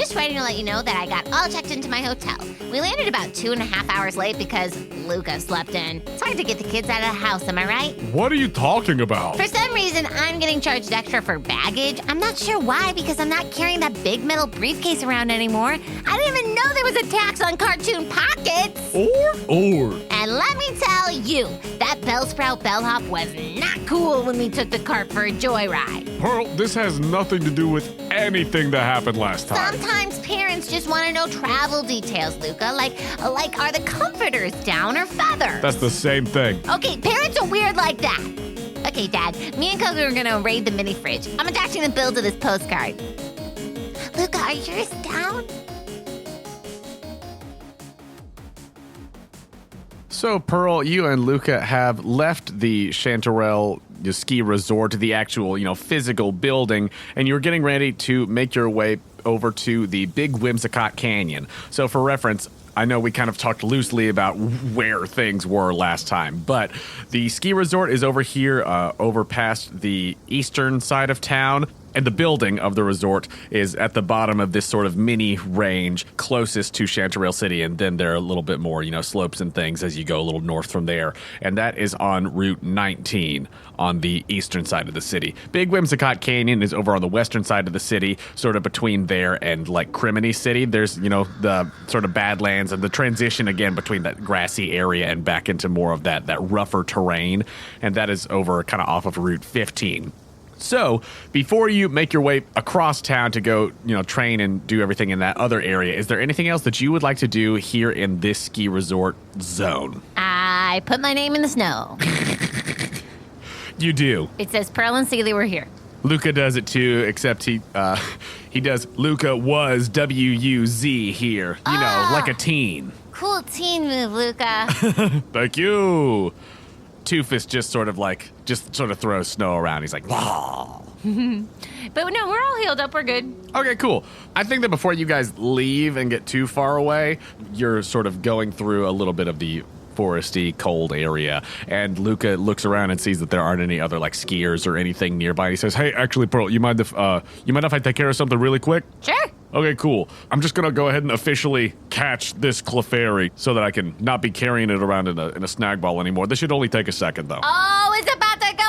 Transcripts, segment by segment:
just writing to let you know that I got all checked into my hotel. We landed about 2.5 hours late because Luca slept in. It's hard to get the kids out of the house, am I right? What are you talking about? For some reason, I'm getting charged extra for baggage. I'm not sure why, because I'm not carrying that big metal briefcase around anymore. I didn't even know there was a tax on cartoon pockets. Or. And let me tell you, that Bellsprout bellhop was not cool when we took the cart for a joyride. Pearl, this has nothing to do with anything that happened last time. Sometimes parents just want to know travel details, Luca, like are the comforters down or feathers? That's the same thing. Okay, parents are weird like that. Okay, Dad, me and Coco are gonna raid the mini fridge. I'm attaching the bill to this postcard. Luca, are yours down? So, Pearl, you and Luca have left the Chantarelle ski resort, the actual, physical building, and you're getting ready to make your way over to the Big Whimsicott Canyon. So, for reference, I know we kind of talked loosely about where things were last time, but the ski resort is over here, over past the eastern side of town. And the building of the resort is at the bottom of this sort of mini range closest to Chantarelle City. And then there are a little bit more, slopes and things as you go a little north from there. And that is on Route 19 on the eastern side of the city. Big Whimsicott Canyon is over on the western side of the city, sort of between there and like Criminy City. There's, the sort of Badlands and the transition again between that grassy area and back into more of that rougher terrain. And that is over kind of off of Route 15. So, before you make your way across town to go, train and do everything in that other area, is there anything else that you would like to do here in this ski resort zone? I put my name in the snow. You do. It says Pearl and Seeley were here. Luca does it too, except he does Luca was W-U-Z here, like a teen. Cool teen move, Luca. Thank you. Two-Fist just sort of throws snow around. He's like, wow. But no, we're all healed up. We're good. Okay, cool. I think that before you guys leave and get too far away, you're sort of going through a little bit of the foresty, cold area. And Luca looks around and sees that there aren't any other skiers or anything nearby. He says, "Hey, actually, Pearl, you mind if I take care of something really quick?" Sure. Okay, cool. I'm just gonna go ahead and officially catch this Clefairy so that I can not be carrying it around in a snag ball anymore. This should only take a second, though. Oh, it's about to go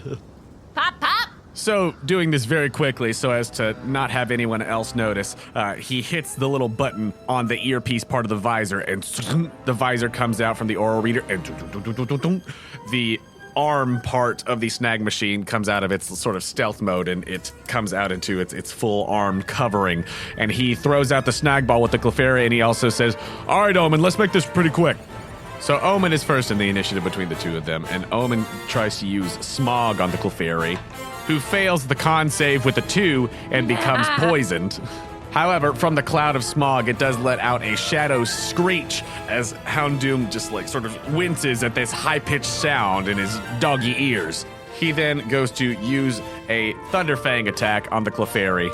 off! Pop, pop! So, doing this very quickly so as to not have anyone else notice, he hits the little button on the earpiece part of the visor, and the visor comes out from the oral reader, and the arm part of the snag machine comes out of its sort of stealth mode, and it comes out into its full armed covering. And he throws out the snag ball with the Clefairy, and he also says, "All right, Omen, let's make this pretty quick." So Omen is first in the initiative between the two of them, and Omen tries to use Smog on the Clefairy, who fails the con save with a 2 and becomes poisoned. However, from the cloud of smog, it does let out a shadow screech as Houndoom just sort of winces at this high-pitched sound in his doggy ears. He then goes to use a Thunderfang attack on the Clefairy,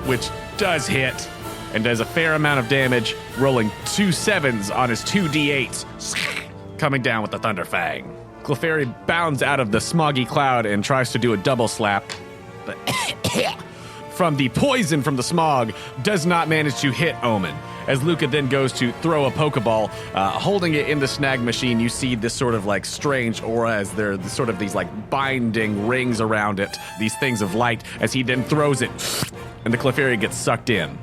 which does hit and does a fair amount of damage, rolling 2 7s on his 2d8s, coming down with the Thunderfang. Clefairy bounds out of the smoggy cloud and tries to do a double slap, but from the poison from the smog does not manage to hit Omen. As Luca then goes to throw a Pokeball, holding it in the snag machine, you see this sort of strange aura as there are sort of these binding rings around it, these things of light, as he then throws it, and the Clefairy gets sucked in.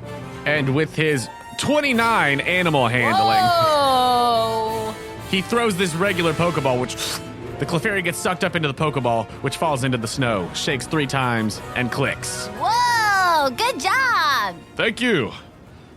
And with his 29 animal handling, Whoa! He throws this regular Pokeball, which the Clefairy gets sucked up into the Pokeball, which falls into the snow, shakes 3 times, and clicks. Whoa! Good job! Thank you.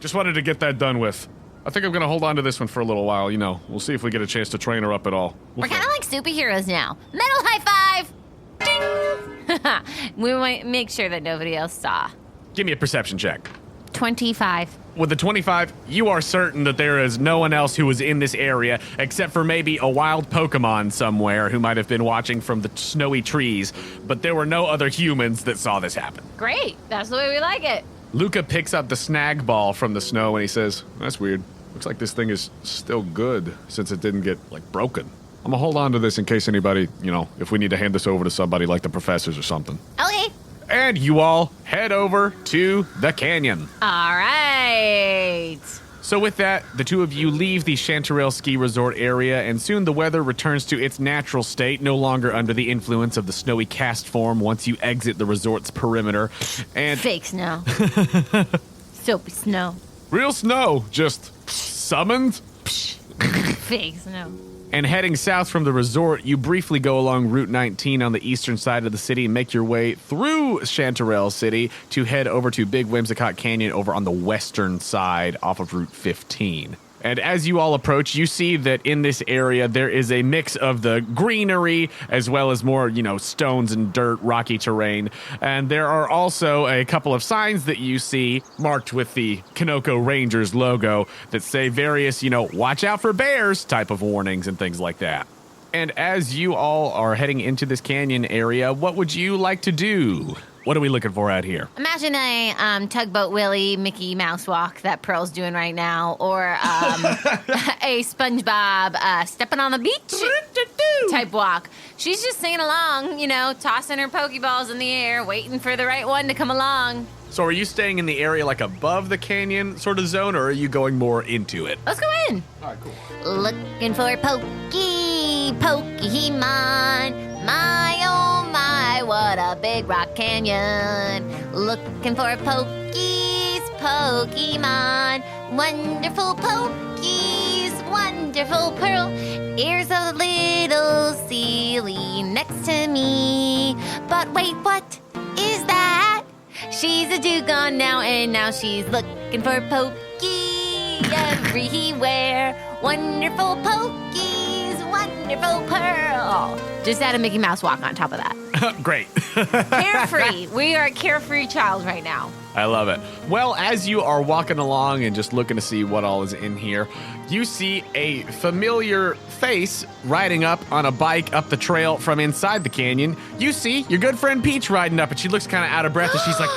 Just wanted to get that done with. I think I'm going to hold on to this one for a little while, We'll see if we get a chance to train her up at all. We're kind of like superheroes now. Metal high five! Ding! We might make sure that nobody else saw. Give me a perception check. 25. With the 25, you are certain that there is no one else who was in this area except for maybe a wild Pokemon somewhere who might have been watching from the snowy trees, but there were no other humans that saw this happen. Great. That's the way we like it. Luca picks up the snag ball from the snow and he says, "That's weird. Looks like this thing is still good since it didn't get, broken. I'm gonna hold on to this in case anybody, if we need to hand this over to somebody like the professors or something." Okay. and you all head over to the canyon. All right. So with that, the two of you leave the Chantarelle Ski Resort area, and soon the weather returns to its natural state, no longer under the influence of the snowy cast form once you exit the resort's perimeter. And fake snow. Soapy snow. real snow, just summoned. Fake snow. And heading south from the resort, you briefly go along Route 19 on the eastern side of the city and make your way through Chantarelle City to head over to Big Whimsicott Canyon over on the western side off of Route 15. And as you all approach, you see that in this area, there is a mix of the greenery as well as more, stones and dirt, rocky terrain. And there are also a couple of signs that you see marked with the Kanoko Rangers logo that say various, watch out for bears type of warnings and things like that. And as you all are heading into this canyon area, what would you like to do? What are we looking for out here? Imagine a Tugboat Willie Mickey Mouse walk that Pearl's doing right now, or a SpongeBob stepping on the beach type walk. She's just singing along, tossing her Pokeballs in the air, waiting for the right one to come along. So are you staying in the area like above the canyon sort of zone, or are you going more into it? Let's go in. All right, cool. Looking for Pokemon. My, oh my, what a big rock canyon. Looking for Pokemon. Wonderful Pokies, wonderful Pearl. Here's a little silly next to me. But wait, what is that? She's a Dugong now, and now she's looking for Pokie everywhere. Wonderful Pokies, wonderful Pearl. Just add a Mickey Mouse walk on top of that. Great. Carefree. We are a carefree child right now. I love it. Well, as you are walking along and just looking to see what all is in here, you see a familiar face riding up on a bike up the trail from inside the canyon. You see your good friend Peach riding up, and she looks kind of out of breath, and she's like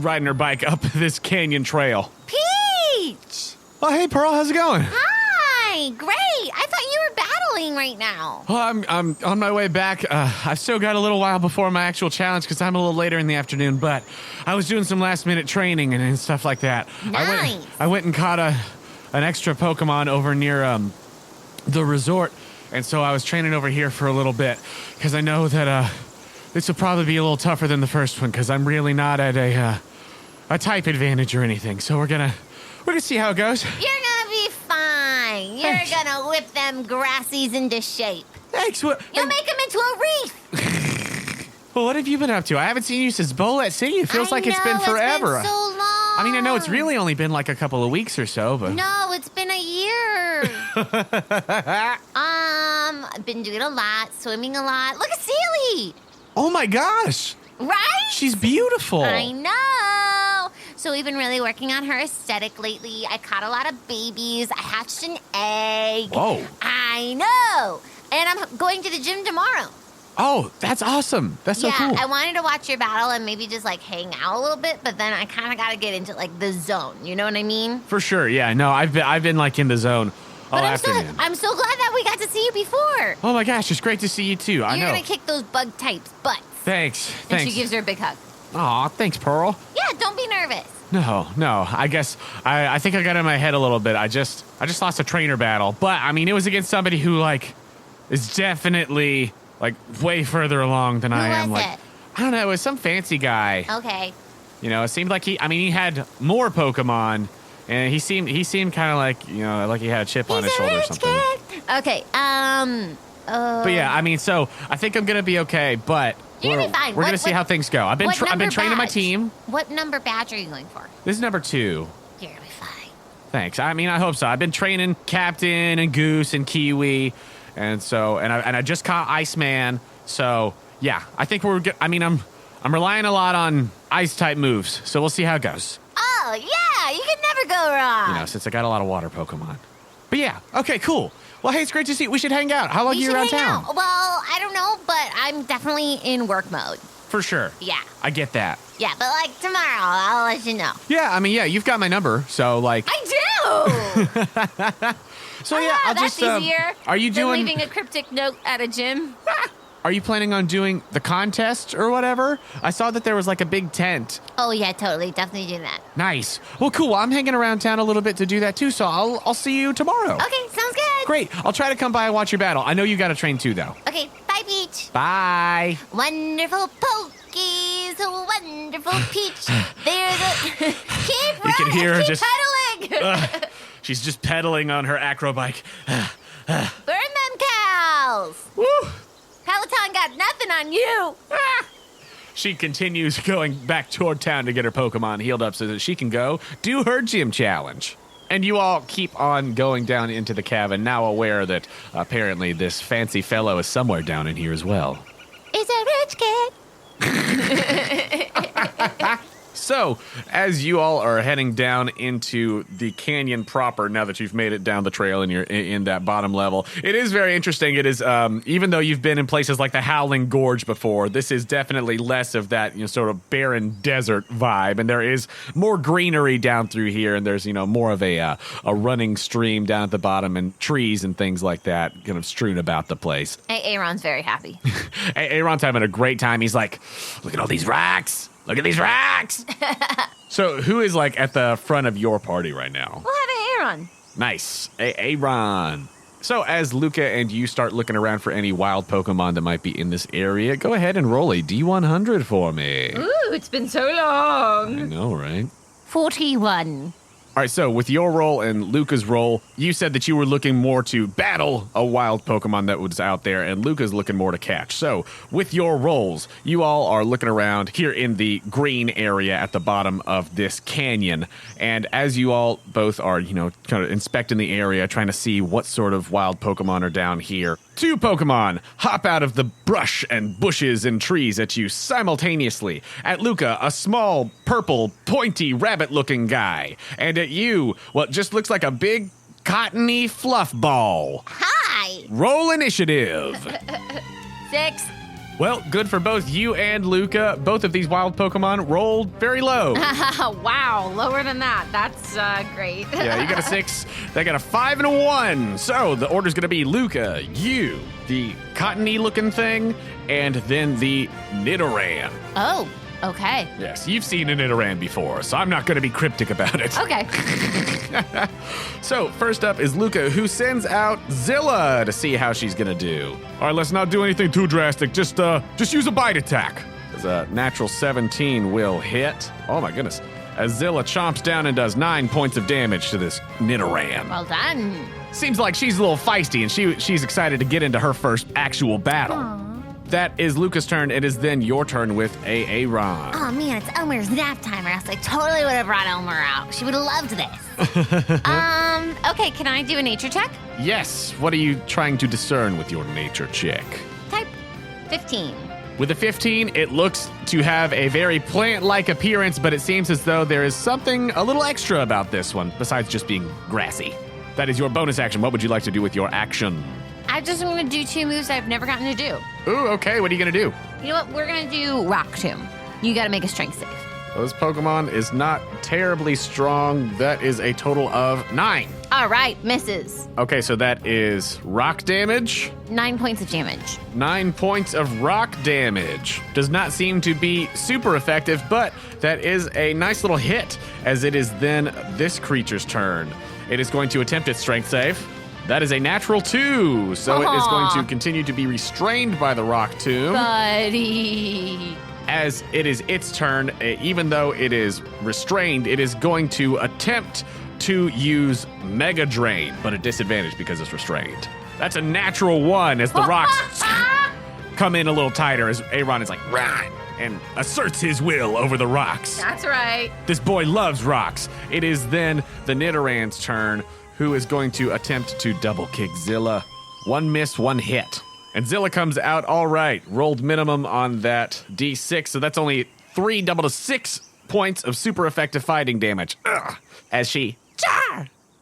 riding her bike up this canyon trail. Peach! Oh, hey, Pearl, how's it going? Hi, great. I thought you were battling right now. Well, I'm on my way back. I've still got a little while before my actual challenge because I'm a little later in the afternoon, but I was doing some last-minute training and stuff like that. Nice. I went and caught an extra Pokemon over near the resort, and so I was training over here for a little bit because I know that this will probably be a little tougher than the first one because I'm really not at a type advantage or anything. So we're gonna see how it goes. You're gonna be fine. You're Thanks. gonna whip them grassies into shape. Thanks. You'll make them into a wreath. Well, what have you been up to? I haven't seen you since Bolet City. It feels like it's been forever. It's been so long. I mean, I know it's really only been like a couple of weeks or so, but... No, it's been a year. I've been doing a lot, swimming a lot. Look at Sealy. Oh my gosh! Right? She's beautiful. I know. So we've been really working on her aesthetic lately. I caught a lot of babies. I hatched an egg. Whoa. I know. And I'm going to the gym tomorrow. Oh, that's awesome. That's so cool. Yeah, I wanted to watch your battle and maybe just like hang out a little bit, but then I kind of got to get into like the zone. You know what I mean? For sure. Yeah. No, I've been like in the zone all But afternoon. I'm so glad that we got to see you before. Oh my gosh, it's great to see you too. I know. You're going to kick those bug types' butts. Thanks. And Thanks. she gives her a big hug. Aw, thanks, Pearl. Yeah, don't be nervous. No. I guess I think I got in my head a little bit. I just lost a trainer battle, but I mean, it was against somebody who like is definitely like way further along than I am. was Like it? I don't know, it was some fancy guy. Okay. It seemed like he had more Pokemon, and he seemed kind of like like he had a chip on his shoulder or something. Okay. But yeah, I mean, so I think I'm gonna be okay, but You're gonna be fine. we're gonna see how things go. I've been number training my badge? team. What number badge are you going for? This is number 2. You're gonna be fine. Thanks. I mean, I hope so. I've been training Captain and Goose and Kiwi, and I just caught Iceman. So yeah, I think we're good. I mean, I'm relying a lot on ice type moves, so we'll see how it goes. Oh yeah, you can never go wrong. Since I got a lot of water Pokemon. But yeah, okay, cool. Well, hey, it's great to see you. We should hang out. How long are you around town? Well, I don't know, but I'm definitely in work mode. For sure. Yeah. I get that. Yeah, but like tomorrow, I'll let you know. Yeah, I mean, yeah, you've got my number, so like. I do. So yeah, I'll that's just. easier. Are you than doing? leaving a cryptic note at a gym? are you planning on doing the contest or whatever? I saw that there was like a big tent. Oh, yeah, totally. Definitely do that. Nice. Well, cool. I'm hanging around town a little bit to do that too, so I'll see you tomorrow. Okay, sounds good. Great. I'll try to come by and watch your battle. I know you got to train too, though. Okay, bye, Peach. Bye. Wonderful Pokies, wonderful Peach. There's a... Keep running, can hear her keep just- pedaling. She's just pedaling on her acro bike. Burn them cows. Woo! Peloton got nothing on you. She continues going back toward town to get her Pokemon healed up so that she can go do her gym challenge. And you all keep on going down into the cabin, now aware that apparently this fancy fellow is somewhere down in here as well. It's a rich kid. So, as you all are heading down into the canyon proper, now that you've made it down the trail and you're in that bottom level, it is very interesting. It is, even though you've been in places like the Howling Gorge before, this is definitely less of that, sort of barren desert vibe. And there is more greenery down through here, and there's, more of a running stream down at the bottom and trees and things like that kind of strewn about the place. Hey, Aaron's very happy. Aaron's having a great time. He's like, look at all these rocks. Look at these rocks. So who is like at the front of your party right now? We'll have Aaron. Nice. Aaron. So as Luca and you start looking around for any wild Pokemon that might be in this area, go ahead and roll a D100 for me. Ooh, it's been so long. I know, right? 41. All right, so with your roll and Luca's roll, you said that you were looking more to battle a wild Pokemon that was out there, and Luca's looking more to catch. So with your rolls, you all are looking around here in the green area at the bottom of this canyon. And as you all both are, kind of inspecting the area, trying to see what sort of wild Pokemon are down here, 2 Pokemon hop out of the brush and bushes and trees at you simultaneously. At Luca, a small, purple, pointy, rabbit-looking guy. And at you, what just looks like a big, cottony fluff ball. Hi. Roll initiative. 6. Well, good for both you and Luca. Both of these wild Pokemon rolled very low. Wow, lower than that. That's great. Yeah, you got a 6. They got a 5 and a 1. So the order's going to be Luca, you, the cottony-looking thing, and then the Nidoran. Oh, okay. Yes, you've seen a Nidoran before, so I'm not going to be cryptic about it. Okay. So first up is Luca, who sends out Zilla to see how she's going to do. All right, let's not do anything too drastic. Just use a bite attack. As a natural 17 will hit. Oh my goodness. As Zilla chomps down and does 9 points of damage to this Nidoran. Well done. Seems like she's a little feisty, and she's excited to get into her first actual battle. Aww. That is Luca's turn. It is then your turn with Aaron. Oh, man, it's Elmer's nap time, or else I totally would have brought Elmer out. She would have loved this. Okay, can I do a nature check? Yes. What are you trying to discern with your nature check? Type 15. With a 15, it looks to have a very plant-like appearance, but it seems as though there is something a little extra about this one, besides just being grassy. That is your bonus action. What would you like to do with your action? I just am going to do 2 moves I've never gotten to do. Ooh, okay. What are you going to do? You know what? We're going to do Rock Tomb. You got to make a strength save. Well, this Pokemon is not terribly strong. That is a total of 9. All right, misses. Okay, so that is rock damage. 9 points of damage. 9 points of rock damage. Does not seem to be super effective, but that is a nice little hit, as it is then this creature's turn. It is going to attempt its strength save. That is a natural 2, so it is going to continue to be restrained by the rock tomb. Buddy. As it is its turn, even though it is restrained, it is going to attempt to use Mega Drain, but at disadvantage because it's restrained. That's a natural 1 as the rocks come in a little tighter as Aaron is like, run, and asserts his will over the rocks. That's right. This boy loves rocks. It is then the Nidoran's turn, who is going to attempt to double kick Zilla. 1 miss, 1 hit. And Zilla comes out all right. Rolled minimum on that D6, so that's only 3 double to 6 points of super effective fighting damage. Ugh. As she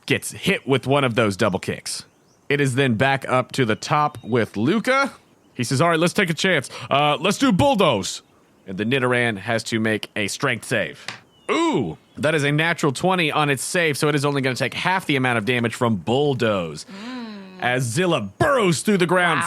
gets hit with one of those double kicks. It is then back up to the top with Luca. He says, all right, let's take a chance. Let's do Bulldoze. And the Nidoran has to make a strength save. Ooh, that is a natural 20 on its save, so it is only going to take half the amount of damage from Bulldoze. As Zilla burrows through the ground,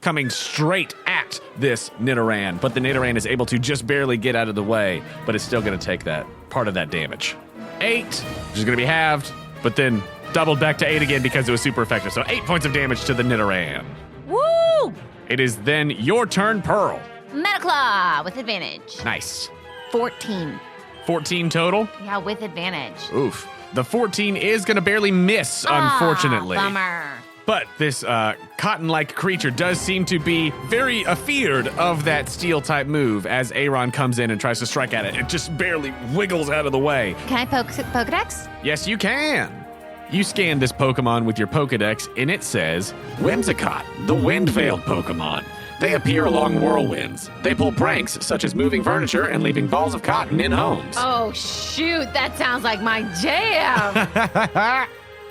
coming straight at this Nidoran. But the Nidoran is able to just barely get out of the way, but it's still going to take that part of that damage. 8, which is going to be halved, but then doubled back to 8 again because it was super effective. So 8 points of damage to the Nidoran. Woo! It is then your turn, Pearl. Metal Claw with advantage. Nice. 14. 14 total? Yeah, with advantage. Oof. The 14 is going to barely miss, unfortunately. Bummer. But this cotton-like creature does seem to be very afeared of that steel-type move as Aaron comes in and tries to strike at it. It just barely wiggles out of the way. Can I Pokedex? Yes, you can. You scan this Pokemon with your Pokedex, and it says, Whimsicott, the wind-veiled Pokemon. They appear along whirlwinds. They pull pranks, such as moving furniture and leaving balls of cotton in homes. Oh, shoot. That sounds like my jam.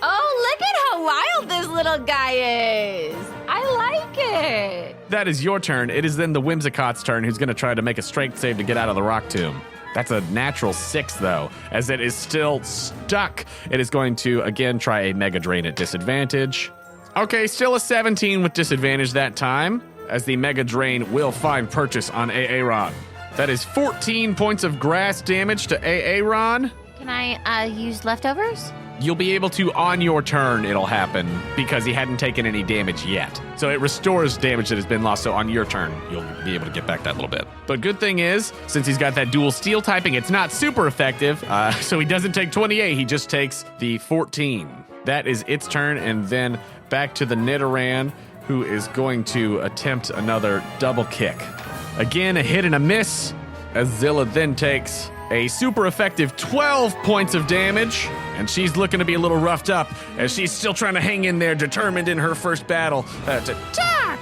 Oh, look at how wild this little guy is. I like it. That is your turn. It is then the Whimsicott's turn, who's going to try to make a strength save to get out of the rock tomb. That's a natural 6, though, as it is still stuck. It is going to, again, try a Mega Drain at disadvantage. Okay, still a 17 with disadvantage that time, as the Mega Drain will find purchase on Aaron. That is 14 points of grass damage to Aaron. Can I use leftovers? You'll be able to, on your turn, it'll happen, because he hadn't taken any damage yet. So it restores damage that has been lost, so on your turn, you'll be able to get back that little bit. But good thing is, since he's got that dual steel typing, it's not super effective, so he doesn't take 28, he just takes the 14. That is its turn, and then back to the Nidoran, who is going to attempt another double kick. Again, a hit and a miss. Azalea then takes a super effective 12 points of damage, and she's looking to be a little roughed up as she's still trying to hang in there, determined in her first battle to attack.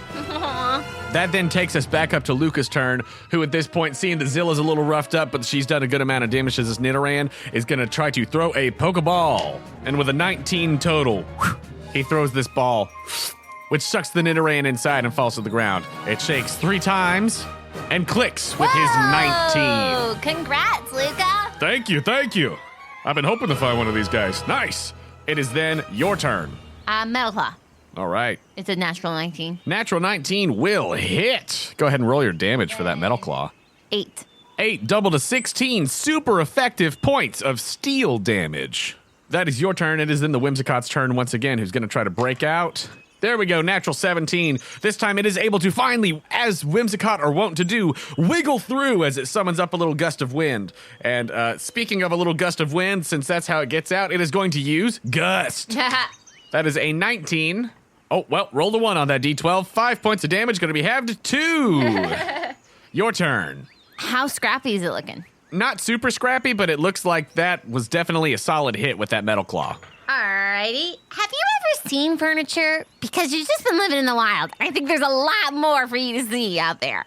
That then takes us back up to Luca's turn, who at this point, seeing that Zilla's a little roughed up, but she's done a good amount of damage to this Nidoran, is going to try to throw a Pokeball. And with a 19 total, he throws this ball, which sucks the Nidoran inside and falls to the ground. It shakes 3 times and clicks with his 19. Congrats, Luca. Thank you. I've been hoping to find one of these guys. Nice. It is then your turn. Metal Claw. All right. It's a natural 19. Natural 19 will hit. Go ahead and roll your damage for that Metal Claw. 8. 8 double to 16 super effective points of steel damage. That is your turn. It is then the Whimsicott's turn once again, who's going to try to break out. There we go, natural 17. This time it is able to finally, as Whimsicott are wont to do, wiggle through as it summons up a little gust of wind. And speaking of a little gust of wind, since that's how it gets out, it is going to use Gust. That is a 19. Oh, well, roll the 1 on that D12. 5 points of damage, going to be halved to 2. Your turn. How scrappy is it looking? Not super scrappy, but it looks like that was definitely a solid hit with that Metal Claw. Alrighty. Have you ever seen furniture? Because you've just been living in the wild. I think there's a lot more for you to see out there.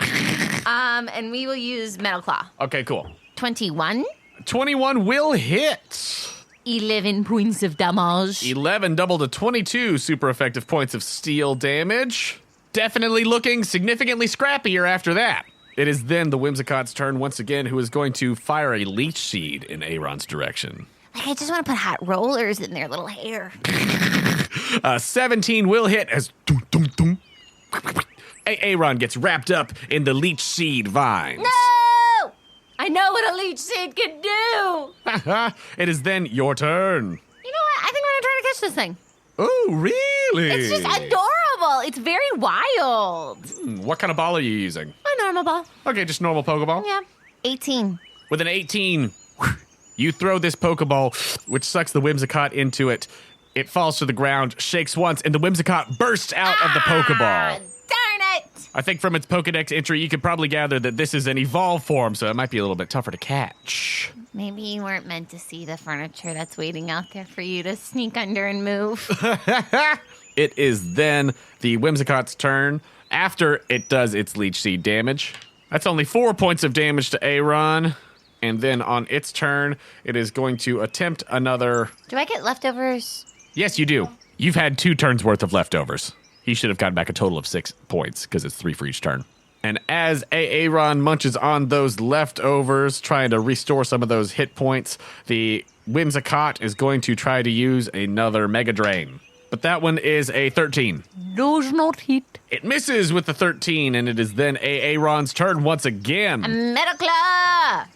And we will use Metal Claw. Okay, cool. 21. 21 will hit. 11 points of damage. 11 double to 22 super effective points of steel damage. Definitely looking significantly scrappier after that. It is then the Whimsicott's turn once again, who is going to fire a Leech Seed in Aaron's direction. I just want to put hot rollers in their little hair. 17 will hit as Aaron gets wrapped up in the Leech Seed vines. No! I know what a leech seed can do. It is then your turn. You know what? I think we're going to try to catch this thing. Oh, really? It's just adorable. It's very wild. What kind of ball are you using? A normal ball. Okay, just normal Pokeball? Yeah. 18. With an 18, you throw this Pokeball, which sucks the Whimsicott into it. It falls to the ground, shakes once, and the Whimsicott bursts out of the Pokeball. Darn it! I think from its Pokedex entry, you could probably gather that this is an evolved form, so it might be a little bit tougher to catch. Maybe you weren't meant to see the furniture that's waiting out there for you to sneak under and move. It is then the Whimsicott's turn after it does its Leech Seed damage. That's only 4 points of damage to Aaron. And then on its turn, it is going to attempt another... Do I get leftovers? Yes, you do. You've had 2 turns worth of leftovers. He should have gotten back a total of 6 points because it's 3 for each turn. And as Aaron munches on those leftovers, trying to restore some of those hit points, the Whimsicott is going to try to use another Mega Drain. But that one is a 13. Does not hit. It misses with the 13, and it is then Aaron's turn once again. Metal Claw.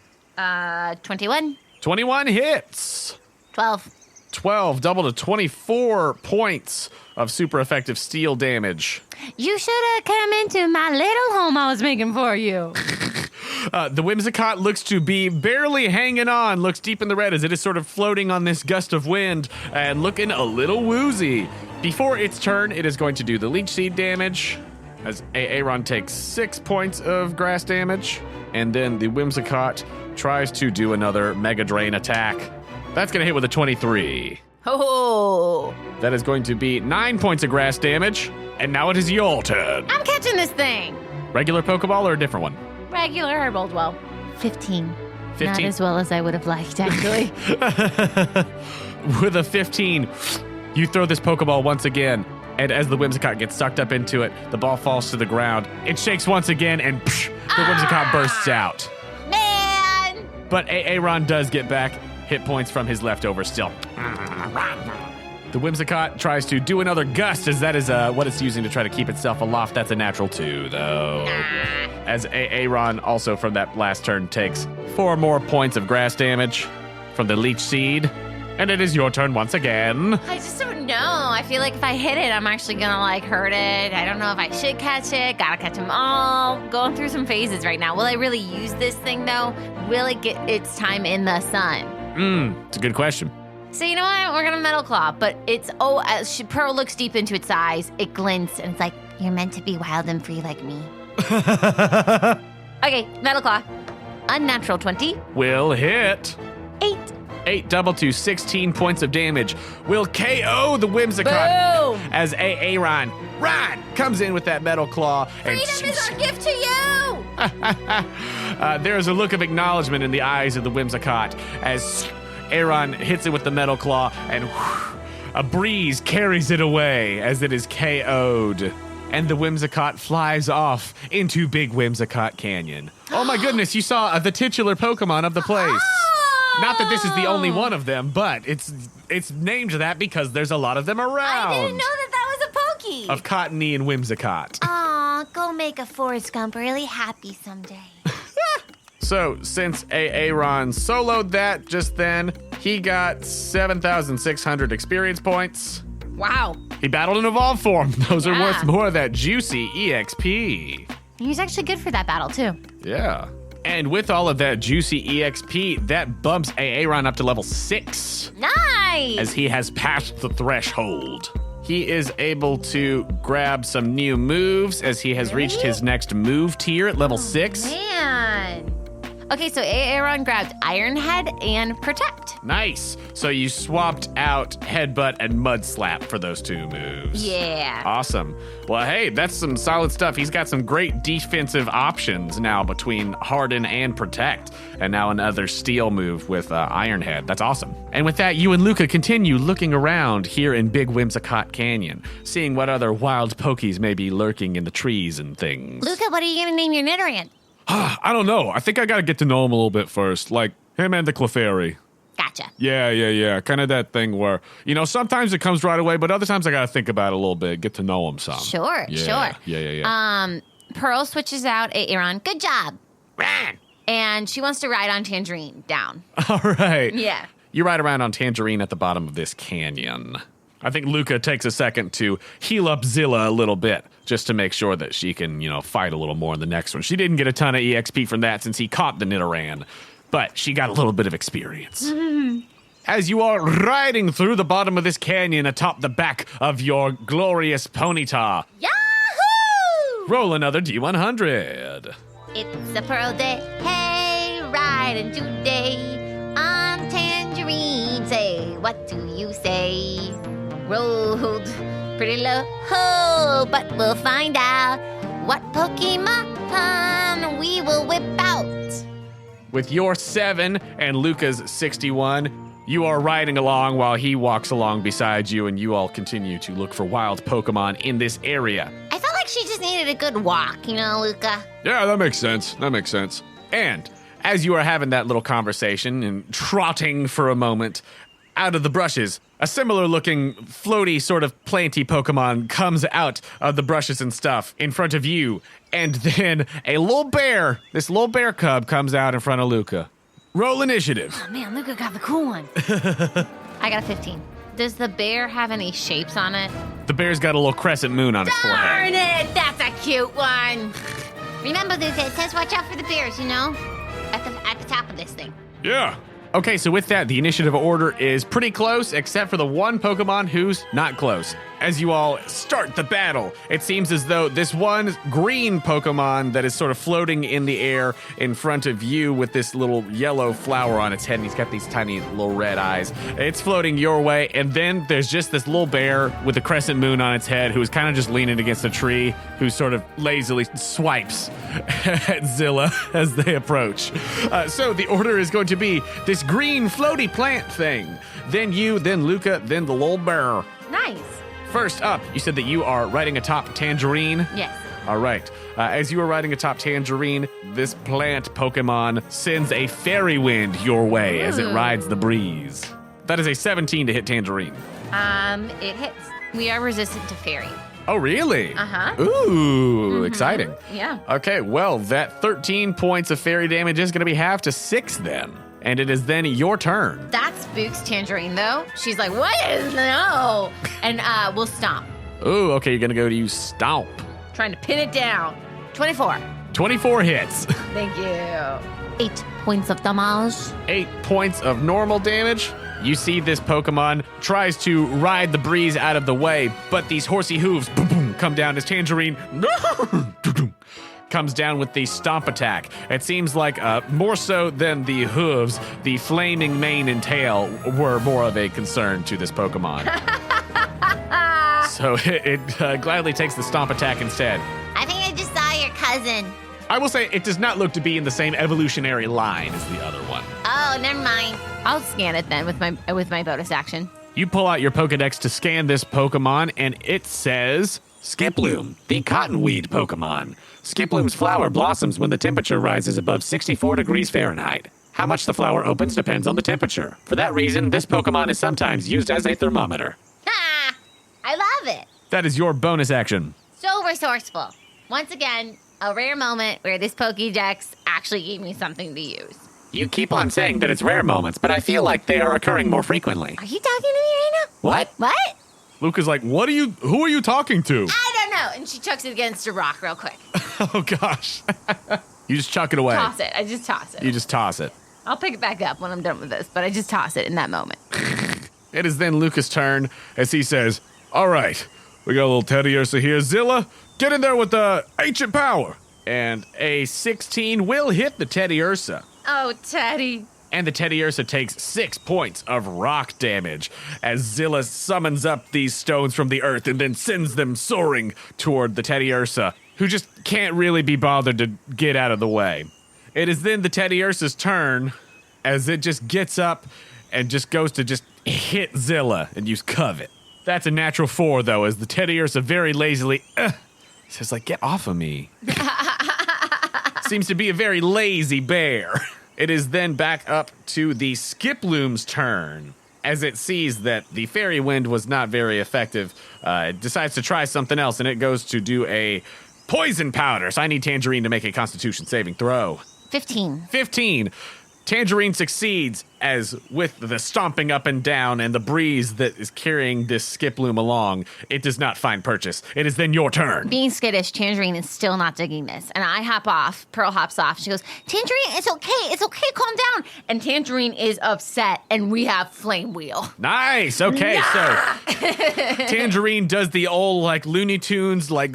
21. 21 hits. 12. 12, double to 24 points of super effective steel damage. You should have come into my little home I was making for you. The Whimsicott looks to be barely hanging on, looks deep in the red as it is sort of floating on this gust of wind and looking a little woozy. Before its turn, it is going to do the leech seed damage as Aaron takes 6 points of grass damage, and then the Whimsicott tries to do another Mega Drain attack. That's going to hit with a 23. Oh. That is going to be 9 points of grass damage, and now it is your turn. I'm catching this thing. Regular Pokeball or a different one? Regular Herbold well. 15. 15. Not as well as I would have liked, actually. With a 15, you throw this Pokeball once again, and as the Whimsicott gets sucked up into it, the ball falls to the ground. It shakes once again, and the Whimsicott bursts out. Man! But Aaron does get back hit points from his leftovers still. The Whimsicott tries to do another gust, as that is what it's using to try to keep itself aloft. That's a natural 2, though. As Aaron also from that last turn takes 4 more points of grass damage from the leech seed. And it is your turn once again. I just don't know. I feel like if I hit it, I'm actually gonna hurt it. I don't know if I should catch it. Gotta catch them all. Going through some phases right now. Will I really use this thing though? Will it get its time in the sun? It's a good question. So you know what? We're gonna Metal Claw, but it's as Pearl looks deep into its eyes, it glints and it's like, You're meant to be wild and free like me. okay, Metal Claw. Unnatural 20. Will hit. 8. 8 double to 16 points of damage. Will KO the Whimsicott. Boom! As Aaron comes in with that metal claw. Freedom is our gift to you! There is a look of acknowledgement in the eyes of the Whimsicott as Aaron hits it with the metal claw, and a breeze carries it away as it is KO'd. And the Whimsicott flies off into Big Whimsicott Canyon. Oh my goodness, you saw the titular Pokemon of the place. Not that this is the only one of them, but it's named that because there's a lot of them around. I didn't know that was a Pokey. Of Cottony and Whimsicott. Aw, go make a Forrest Gump really happy someday. So, since Aaron soloed that just then, he got 7,600 experience points. Wow. He battled an evolved form. Those are Yeah. worth more of that juicy EXP. He's actually good for that battle, too. Yeah. And with all of that juicy EXP, that bumps Aaron up to level 6. Nice! As he has passed the threshold. He is able to grab some new moves as he has reached his next move tier at level 6. Man. Okay, so Aaron grabbed Iron Head and Protect. Nice. So you swapped out Headbutt and Mud Slap for those 2 moves. Yeah. Awesome. Well, hey, that's some solid stuff. He's got some great defensive options now between Harden and Protect. And now another Steel move with Iron Head. That's awesome. And with that, you and Luca continue looking around here in Big Whimsicott Canyon, seeing what other wild Pokies may be lurking in the trees and things. Luca, what are you going to name your Nidoran? I don't know. I think I got to get to know him a little bit first. Like him and the Clefairy. Gotcha. Yeah. Kind of that thing where, sometimes it comes right away, but other times I got to think about it a little bit, get to know him some. Sure. Yeah. Pearl switches out Aaron. Good job. Man. And she wants to ride on Tangerine down. All right. Yeah. You ride around on Tangerine at the bottom of this canyon. I think Luca takes a second to heal up Zilla a little bit, just to make sure that she can, fight a little more in the next one. She didn't get a ton of EXP from that since he caught the Nidoran, but she got a little bit of experience. As you are riding through the bottom of this canyon atop the back of your glorious Ponyta, Yahoo! roll another D100. It's a Pearl Day. Hey, riding today on Tangerine. Say, what do you say? Rolled pretty low, but we'll find out what Pokemon we will whip out. With your 7 and Luca's 61, you are riding along while he walks along beside you, and you all continue to look for wild Pokemon in this area. I felt like she just needed a good walk, Luca. Yeah, that makes sense. And as you are having that little conversation and trotting for a moment, out of the brushes. A similar looking floaty sort of planty Pokemon comes out of the brushes and stuff in front of you. And then a little bear, this little bear cub comes out in front of Luca. Roll initiative. Oh, man, Luca got the cool one. I got a 15. Does the bear have any shapes on it? The bear's got a little crescent moon on its forehead. Darn it! That's a cute one. Remember, Luca, it says watch out for the bears, you know? At the top of this thing. Yeah. Okay, so with that, the initiative order is pretty close, except for the one Pokemon who's not close. As you all start the battle, it seems as though this one green Pokemon that is sort of floating in the air in front of you with this little yellow flower on its head, and he's got these tiny little red eyes. It's floating your way, and then there's just this little bear with a crescent moon on its head who is kind of just leaning against a tree, who sort of lazily swipes at Zilla as they approach. So the order is going to be this green floaty plant thing, then you, then Luca, then the little bear. Nice. First up, you said that you are riding atop Tangerine. Yes. All right. As you are riding atop Tangerine, this plant Pokemon sends a fairy wind your way as it rides the breeze. That is a 17 to hit Tangerine. It hits. We are resistant to fairy. Oh, really? Uh-huh. Ooh, exciting. Yeah. Okay, well, that 13 points of fairy damage is going to be halved to 6 then. And it is then your turn. That spooks Tangerine, though. She's like, what is no? And we'll stomp. Ooh, okay, you're going to go to use Stomp. Trying to pin it down. 24. 24 hits. Thank you. 8 points of damage. 8 points of normal damage. You see this Pokemon tries to ride the breeze out of the way, but these horsey hooves boom, boom, come down as Tangerine comes down with the Stomp attack. It seems like more so than the hooves, the flaming mane and tail were more of a concern to this Pokemon. So it gladly takes the Stomp attack instead. I think I just saw your cousin. I will say it does not look to be in the same evolutionary line as the other one. Oh, never mind. I'll scan it then with my bonus action. You pull out your Pokedex to scan this Pokemon, and it says, Skiploom, the cottonweed Pokemon. Skiploom's flower blossoms when the temperature rises above 64 degrees Fahrenheit. How much the flower opens depends on the temperature. For that reason, this Pokemon is sometimes used as a thermometer. Ha! I love it. That is your bonus action. So resourceful. Once again, a rare moment where this Pokédex actually gave me something to use. You keep on saying that it's rare moments, but I feel like they are occurring more frequently. Are you talking to me right now? What? What? Luca's like, who are you talking to? I don't know. And she chucks it against a rock real quick. Oh, gosh. You just chuck it away. Toss it. I just toss it. You just toss it. I'll pick it back up when I'm done with this, but I just toss it in that moment. It is then Luca's turn as he says, all right, we got a little Teddiursa here. Zilla, get in there with the ancient power. And a 16 will hit the Teddiursa. Oh, Teddy. And the Teddiursa takes 6 points of rock damage as Zilla summons up these stones from the earth and then sends them soaring toward the Teddiursa, who just can't really be bothered to get out of the way. It is then the Teddiursa's turn as it just gets up and just goes to just hit Zilla and use Covet. That's a natural 4, though, as the Teddiursa very lazily says, like, get off of me. Seems to be a very lazy bear. It is then back up to the Skiploom's turn. As it sees that the fairy wind was not very effective, it decides to try something else, and it goes to do a poison powder. So I need Tangerine to make a Constitution saving throw. 15. 15. Tangerine succeeds as with the stomping up and down and the breeze that is carrying this Skiploom along, it does not find purchase. It is then your turn. Being skittish, Tangerine is still not digging this. And I hop off. Pearl hops off. She goes, Tangerine, it's okay. It's okay. Calm down. And Tangerine is upset. And we have Flame Wheel. Nice. Okay, so Tangerine does the old, like, Looney Tunes, like,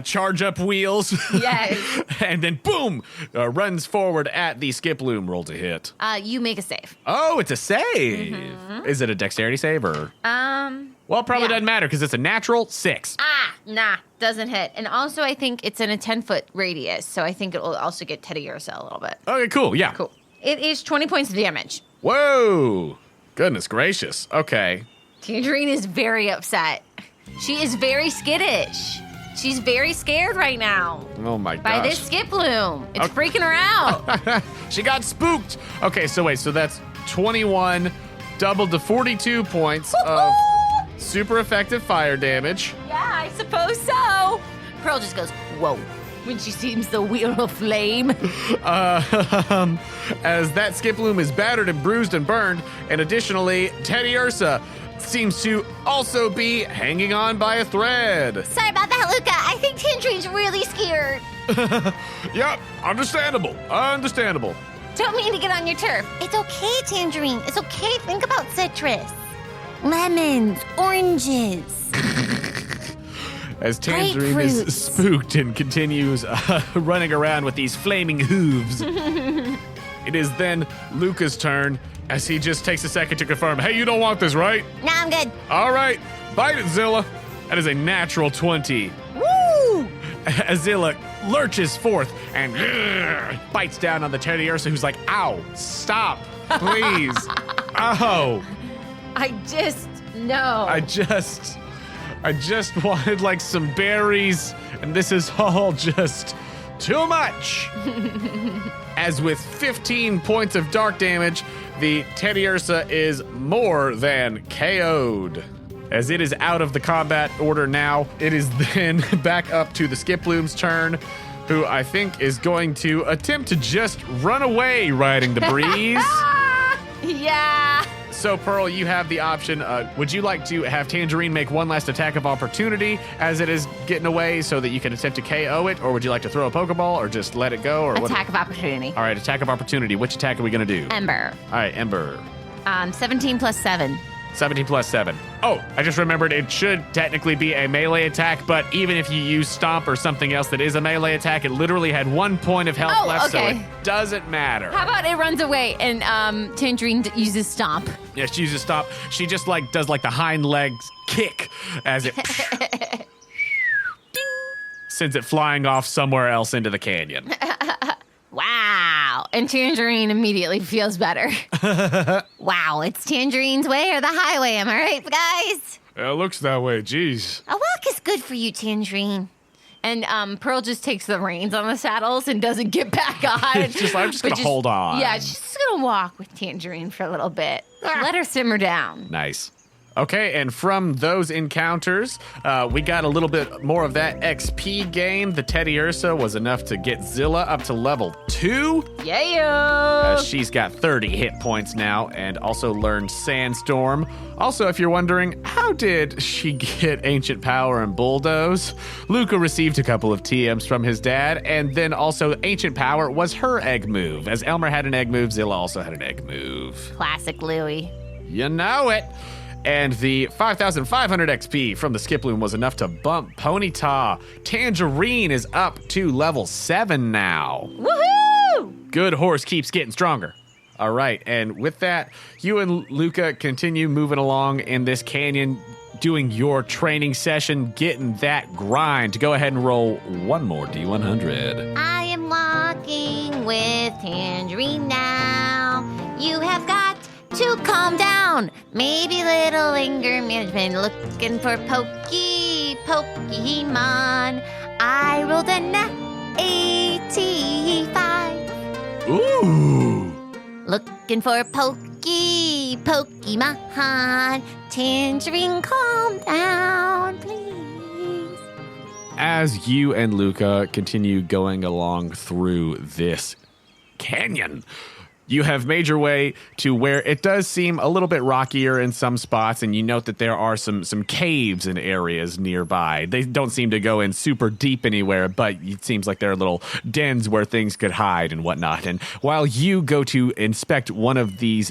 charge up wheels. Yes. And then, boom, runs forward at the Skiploom. Roll to hit. You make a save. Oh, it's a save. Mm-hmm. Is it a dexterity save or? Well, it probably doesn't matter because it's a natural 6. Nah, doesn't hit. And also, I think it's in a 10-foot radius, so I think it will also get Teddiursa a little bit. Okay, cool. Yeah. Cool. It is 20 points of damage. Whoa. Goodness gracious. Okay. Tangerine is very upset. She is very skittish. She's very scared right now. Oh my gosh. By this Skiploom. It's freaking her out. She got spooked. Okay, so wait, so that's 21 doubled to 42 points of super effective fire damage. Yeah, I suppose so. Pearl just goes, whoa, when she sees the wheel of flame. As that Skiploom is battered and bruised and burned, and additionally, Teddy Ursa seems to also be hanging on by a thread. Sorry about that, Luca. I think Tangerine's really scared. Yep, understandable. Don't mean to get on your turf. It's okay, Tangerine. It's okay. Think about citrus. Lemons, oranges. As Tangerine is Grapefruits. spooked and continues running around with these flaming hooves. It is then Luca's turn as he just takes a second to confirm, hey, you don't want this, right? Nah, I'm good. All right, bite it, Zilla. That is a natural 20. Woo! Azalea lurches forth and bites down on the Teddy Ursa, who's like, ow, stop, please. Ow. I just wanted like some berries, and this is all just too much. As with 15 points of dark damage, the Teddy Ursa is more than KO'd. As it is out of the combat order now, it is then back up to the Skiploom's turn, who I think is going to attempt to just run away riding the breeze. Yeah. So, Pearl, you have the option. Would you like to have Tangerine make one last attack of opportunity as it is getting away so that you can attempt to KO it? Or would you like to throw a Pokeball or just let it go? Or Attack of opportunity. All right, attack of opportunity. Which attack are we going to do? Ember. All right, Ember. 17 plus 7. 17 plus 7. Oh, I just remembered it should technically be a melee attack, but even if you use Stomp or something else that is a melee attack, it literally had 1 point of health left, okay. so it doesn't matter. How about it runs away and Tangerine uses Stomp? Yeah, she uses Stomp. She just like does like the hind legs kick as it sends it flying off somewhere else into the canyon. Wow. And Tangerine immediately feels better. Wow, it's Tangerine's way or the highway, am I right, guys? It looks that way, jeez. A walk is good for you, Tangerine. And Pearl just takes the reins on the saddles and doesn't get back on. It's just like, I'm just going to hold on. Yeah, she's just going to walk with Tangerine for a little bit. Let her simmer down. Nice. Okay, and from those encounters, we got a little bit more of that XP gain. The Teddy Ursa was enough to get Zilla up to level 2. Yeah. She's got 30 hit points now and also learned Sandstorm. Also, if you're wondering, how did she get Ancient Power and Bulldoze? Luca received a couple of TMs from his dad, and then also Ancient Power was her egg move. As Elmer had an egg move, Zilla also had an egg move. Classic Louie. You know it. And the 5,500 XP from the Skiploom was enough to bump Ponyta. Tangerine is up to level 7 now. Woohoo! Good horse keeps getting stronger. All right, and with that, you and Luca continue moving along in this canyon, doing your training session, getting that grind. Go ahead and roll one more D100. I am walking with Tangerine now. You have got to calm down. Maybe little anger management. Looking for Pokemon. I rolled an 85. Ooh. Looking for Pokemon. Tangerine, calm down, please. As you and Luca continue going along through this canyon, you have made your way to where it does seem a little bit rockier in some spots, and you note that there are some caves in areas nearby. They don't seem to go in super deep anywhere, but it seems like there are little dens where things could hide and whatnot. And while you go to inspect one of these,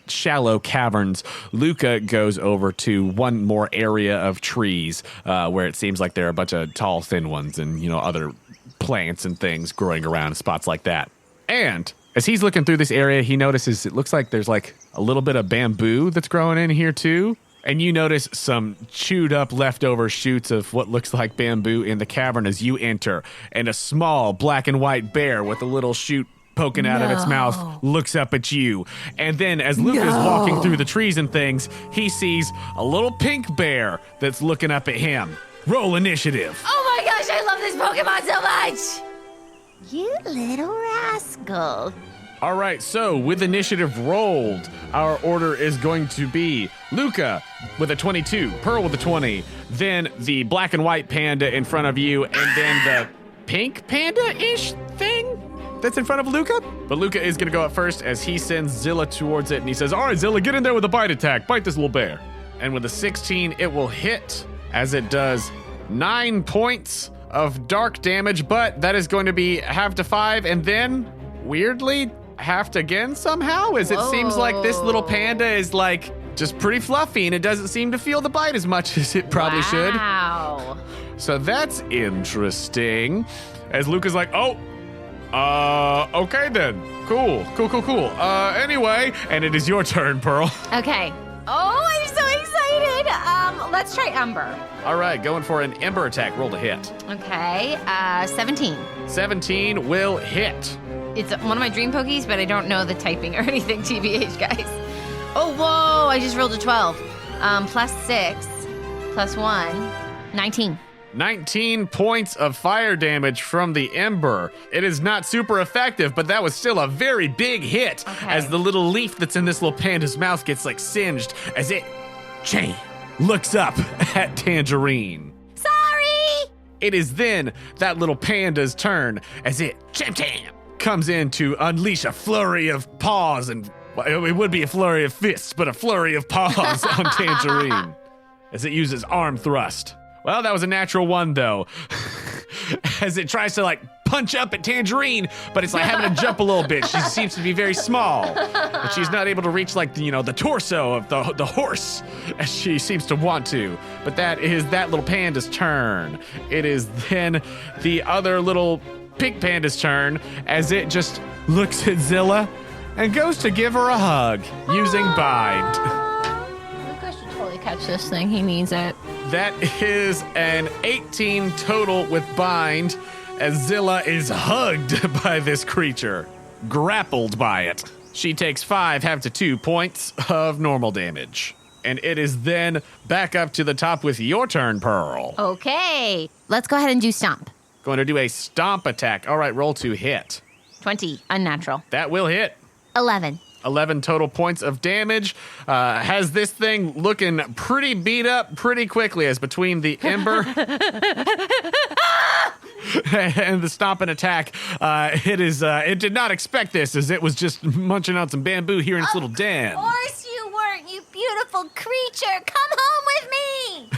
shallow caverns, Luca goes over to one more area of trees where it seems like there are a bunch of tall, thin ones and, other plants and things growing around in spots like that. And as he's looking through this area, he notices it looks like there's like a little bit of bamboo that's growing in here too. And you notice some chewed up leftover shoots of what looks like bamboo in the cavern as you enter. And a small black and white bear with a little shoot poking out of its mouth looks up at you. And then as Luke is walking through the trees and things, he sees a little pink bear that's looking up at him. Roll initiative. Oh my gosh, I love this Pokemon so much. You little rascal. All right, so with initiative rolled, our order is going to be Luca with a 22, Pearl with a 20, then the black and white panda in front of you, and then the pink panda-ish thing that's in front of Luca. But Luca is going to go up first as he sends Zilla towards it, and he says, all right, Zilla, get in there with a bite attack. Bite this little bear. And with a 16, it will hit as it does 9 points of dark damage, but that is going to be half to 5, and then, weirdly, halved again somehow, as it seems like this little panda is like just pretty fluffy and it doesn't seem to feel the bite as much as it probably should. Wow. So that's interesting. As Luca's like, okay then. Cool. Anyway, and it is your turn, Pearl. Okay. Oh, I'm so excited. Let's try Ember. All right, going for an Ember attack. Roll to hit. Okay, 17. 17 will hit. It's one of my dream pokies, but I don't know the typing or anything, TBH, guys. Oh, whoa, I just rolled a 12. Plus 6, plus 1, 19. 19 points of fire damage from the Ember. It is not super effective, but that was still a very big hit as the little leaf that's in this little panda's mouth gets like singed as it looks up at Tangerine. Sorry! It is then that little panda's turn as it comes in to unleash a flurry of paws and, well, it would be a flurry of fists, but a flurry of paws on Tangerine as it uses arm thrust. Well, that was a natural 1, though, as it tries to, like, punch up at Tangerine, but it's like having to jump a little bit. She seems to be very small, and she's not able to reach, like, the torso of the horse as she seems to want to. But that is that little panda's turn. It is then the other little pink panda's turn as it just looks at Zilla and goes to give her a hug using Bind. Luca should totally catch this thing. He needs it. That is an 18 total with Bind as Zilla is hugged by this creature, grappled by it. She takes 5, half to 2 points of normal damage. And it is then back up to the top with your turn, Pearl. Okay, let's go ahead and do Stomp. Going to do a stomp attack. All right, roll to hit. 20, unnatural. That will hit. 11. 11 total points of damage. Has this thing looking pretty beat up pretty quickly as between the Ember and the stomp and attack. It did not expect this as it was just munching on some bamboo here in its little den. Of course you weren't, you beautiful creature. Come home with me.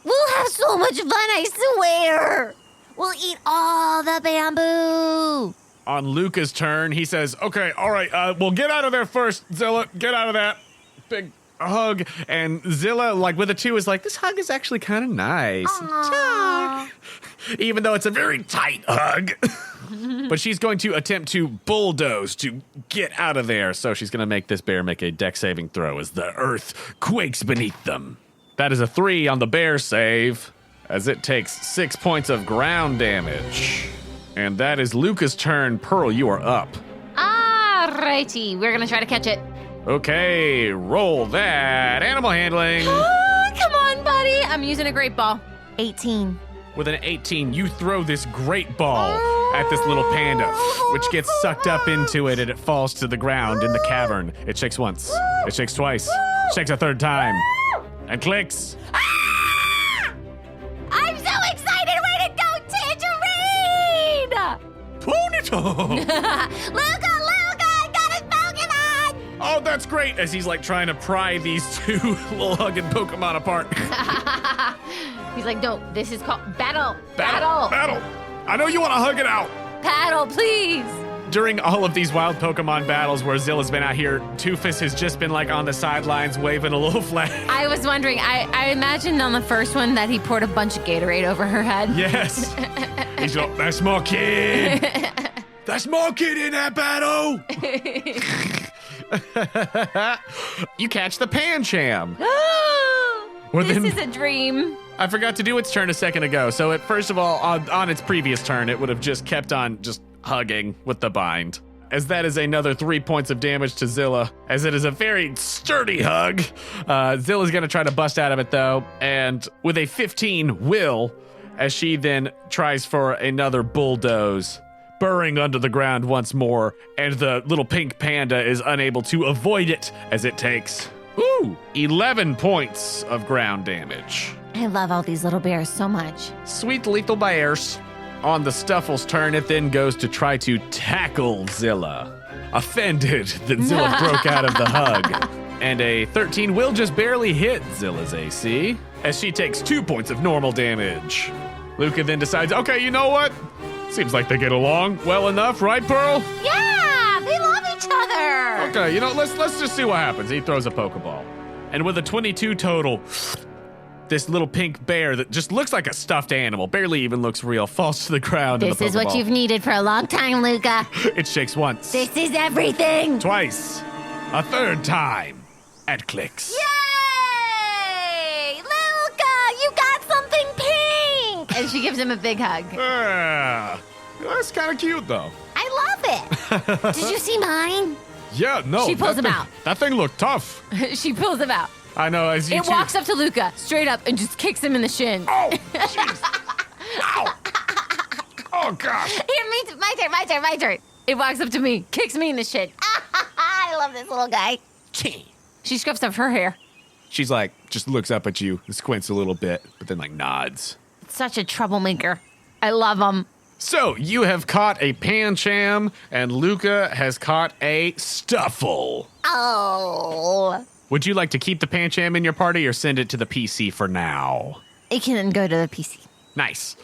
We'll have so much fun, I swear. We'll eat all the bamboo. On Luca's turn, he says, okay, all right, well, get out of there first, Zilla. Get out of that. Big hug. And Zilla, like, with a 2, is like, this hug is actually kind of nice. Even though it's a very tight hug. But she's going to attempt to bulldoze to get out of there. So she's going to make this bear make a dex saving throw as the earth quakes beneath them. That is a 3 on the bear save as it takes 6 points of ground damage. And that is Luca's turn. Pearl, you are up. Alrighty, we're gonna try to catch it. Okay, roll that. Animal handling. Come on, buddy. I'm using a great ball. 18. With an 18, you throw this great ball at this little panda, which gets sucked up into it and it falls to the ground in the cavern. It shakes once. It shakes twice. Shakes a third time. And clicks. I'm so excited. Way to go, Tangerine! Ponytail! Luca, I got his Pokemon! Oh, that's great! As he's like trying to pry these 2 little hugging Pokemon apart. He's like, no, this is called battle. Battle! I know you want to hug it out! Paddle, please! During all of these wild Pokemon battles where Zilla's been out here, Toofus has just been like on the sidelines waving a little flag. I was wondering, I imagined on the first one that he poured a bunch of Gatorade over her head. Yes. He's like, that's my kid. That's my kid in that battle. You catch the Pancham. This is a dream. I forgot to do its turn a second ago. So first of all, on its previous turn, it would have just kept on just hugging with the bind. As that is another 3 points of damage to Zilla, as it is a very sturdy hug. Zilla's gonna try to bust out of it though, and with a 15 will, as she then tries for another bulldoze. burrowing under the ground once more, and the little pink panda is unable to avoid it as it takes 11 points of ground damage. I love all these little bears so much. Sweet little bears. On the Stuffle's turn, it then goes to try to tackle Zilla. Offended that Zilla broke out of the hug. And a 13 will just barely hit Zilla's AC, as she takes 2 points of normal damage. Luca then decides, okay, you know what? Seems like they get along well enough, right, Pearl? Yeah, they love each other. Okay, you know, let's just see what happens. He throws a Pokeball. And with a 22 total, this little pink bear that just looks like a stuffed animal, barely even looks real, falls to the ground. This is what you've needed for a long time, Luca. It shakes once. This is everything. Twice. A third time. At clicks. Yay! Luca, you got something pink! And she gives him a big hug. That's kind of cute, though. I love it. Did you see mine? Yeah, no. She pulls him out. That thing looked tough. She pulls him out. I know. As you It walks up to Luca, straight up, and just kicks him in the shin. Oh, jeez. Ow. Oh, gosh. Here, my turn. It walks up to me, kicks me in the shin. I love this little guy. She scruffs up her hair. She's like, just looks up at you, squints a little bit, but then like nods. Such a troublemaker. I love him. So, you have caught a Pancham, and Luca has caught a Stuffle. Oh. Would you like to keep the Pancham in your party or send it to the PC for now? It can go to the PC. Nice.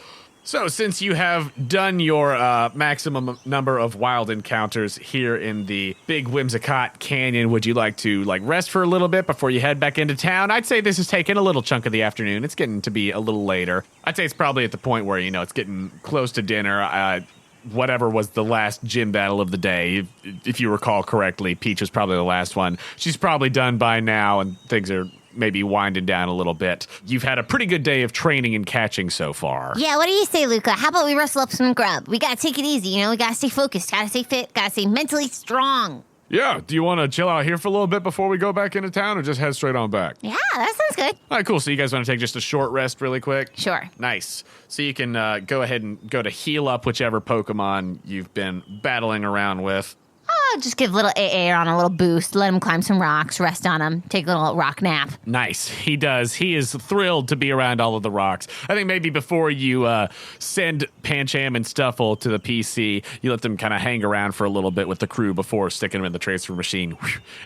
So, since you have done your maximum number of wild encounters here in the Big Whimsicott Canyon, would you like to rest for a little bit before you head back into town? I'd say this is taking a little chunk of the afternoon. It's getting to be a little later. I'd say it's probably at the point where, it's getting close to dinner. Whatever was the last gym battle of the day, if you recall correctly, Peach was probably the last one. She's probably done by now, and things are maybe winding down a little bit. You've had a pretty good day of training and catching so far. Yeah, what do you say, Luca? How about we rustle up some grub? We gotta take it easy, We gotta stay focused, gotta stay fit, gotta stay mentally strong. Yeah, do you want to chill out here for a little bit before we go back into town, or just head straight on back? Yeah, that sounds good. All right, cool. So you guys want to take just a short rest really quick? Sure. Nice. So you can go ahead and go to heal up whichever Pokemon you've been battling around with. Oh, just give little AA on a little boost. Let him climb some rocks, rest on him, take a little rock nap. Nice. He does. He is thrilled to be around all of the rocks. I think maybe before you send Pancham and Stuffle to the PC, you let them kind of hang around for a little bit with the crew before sticking them in the transfer machine,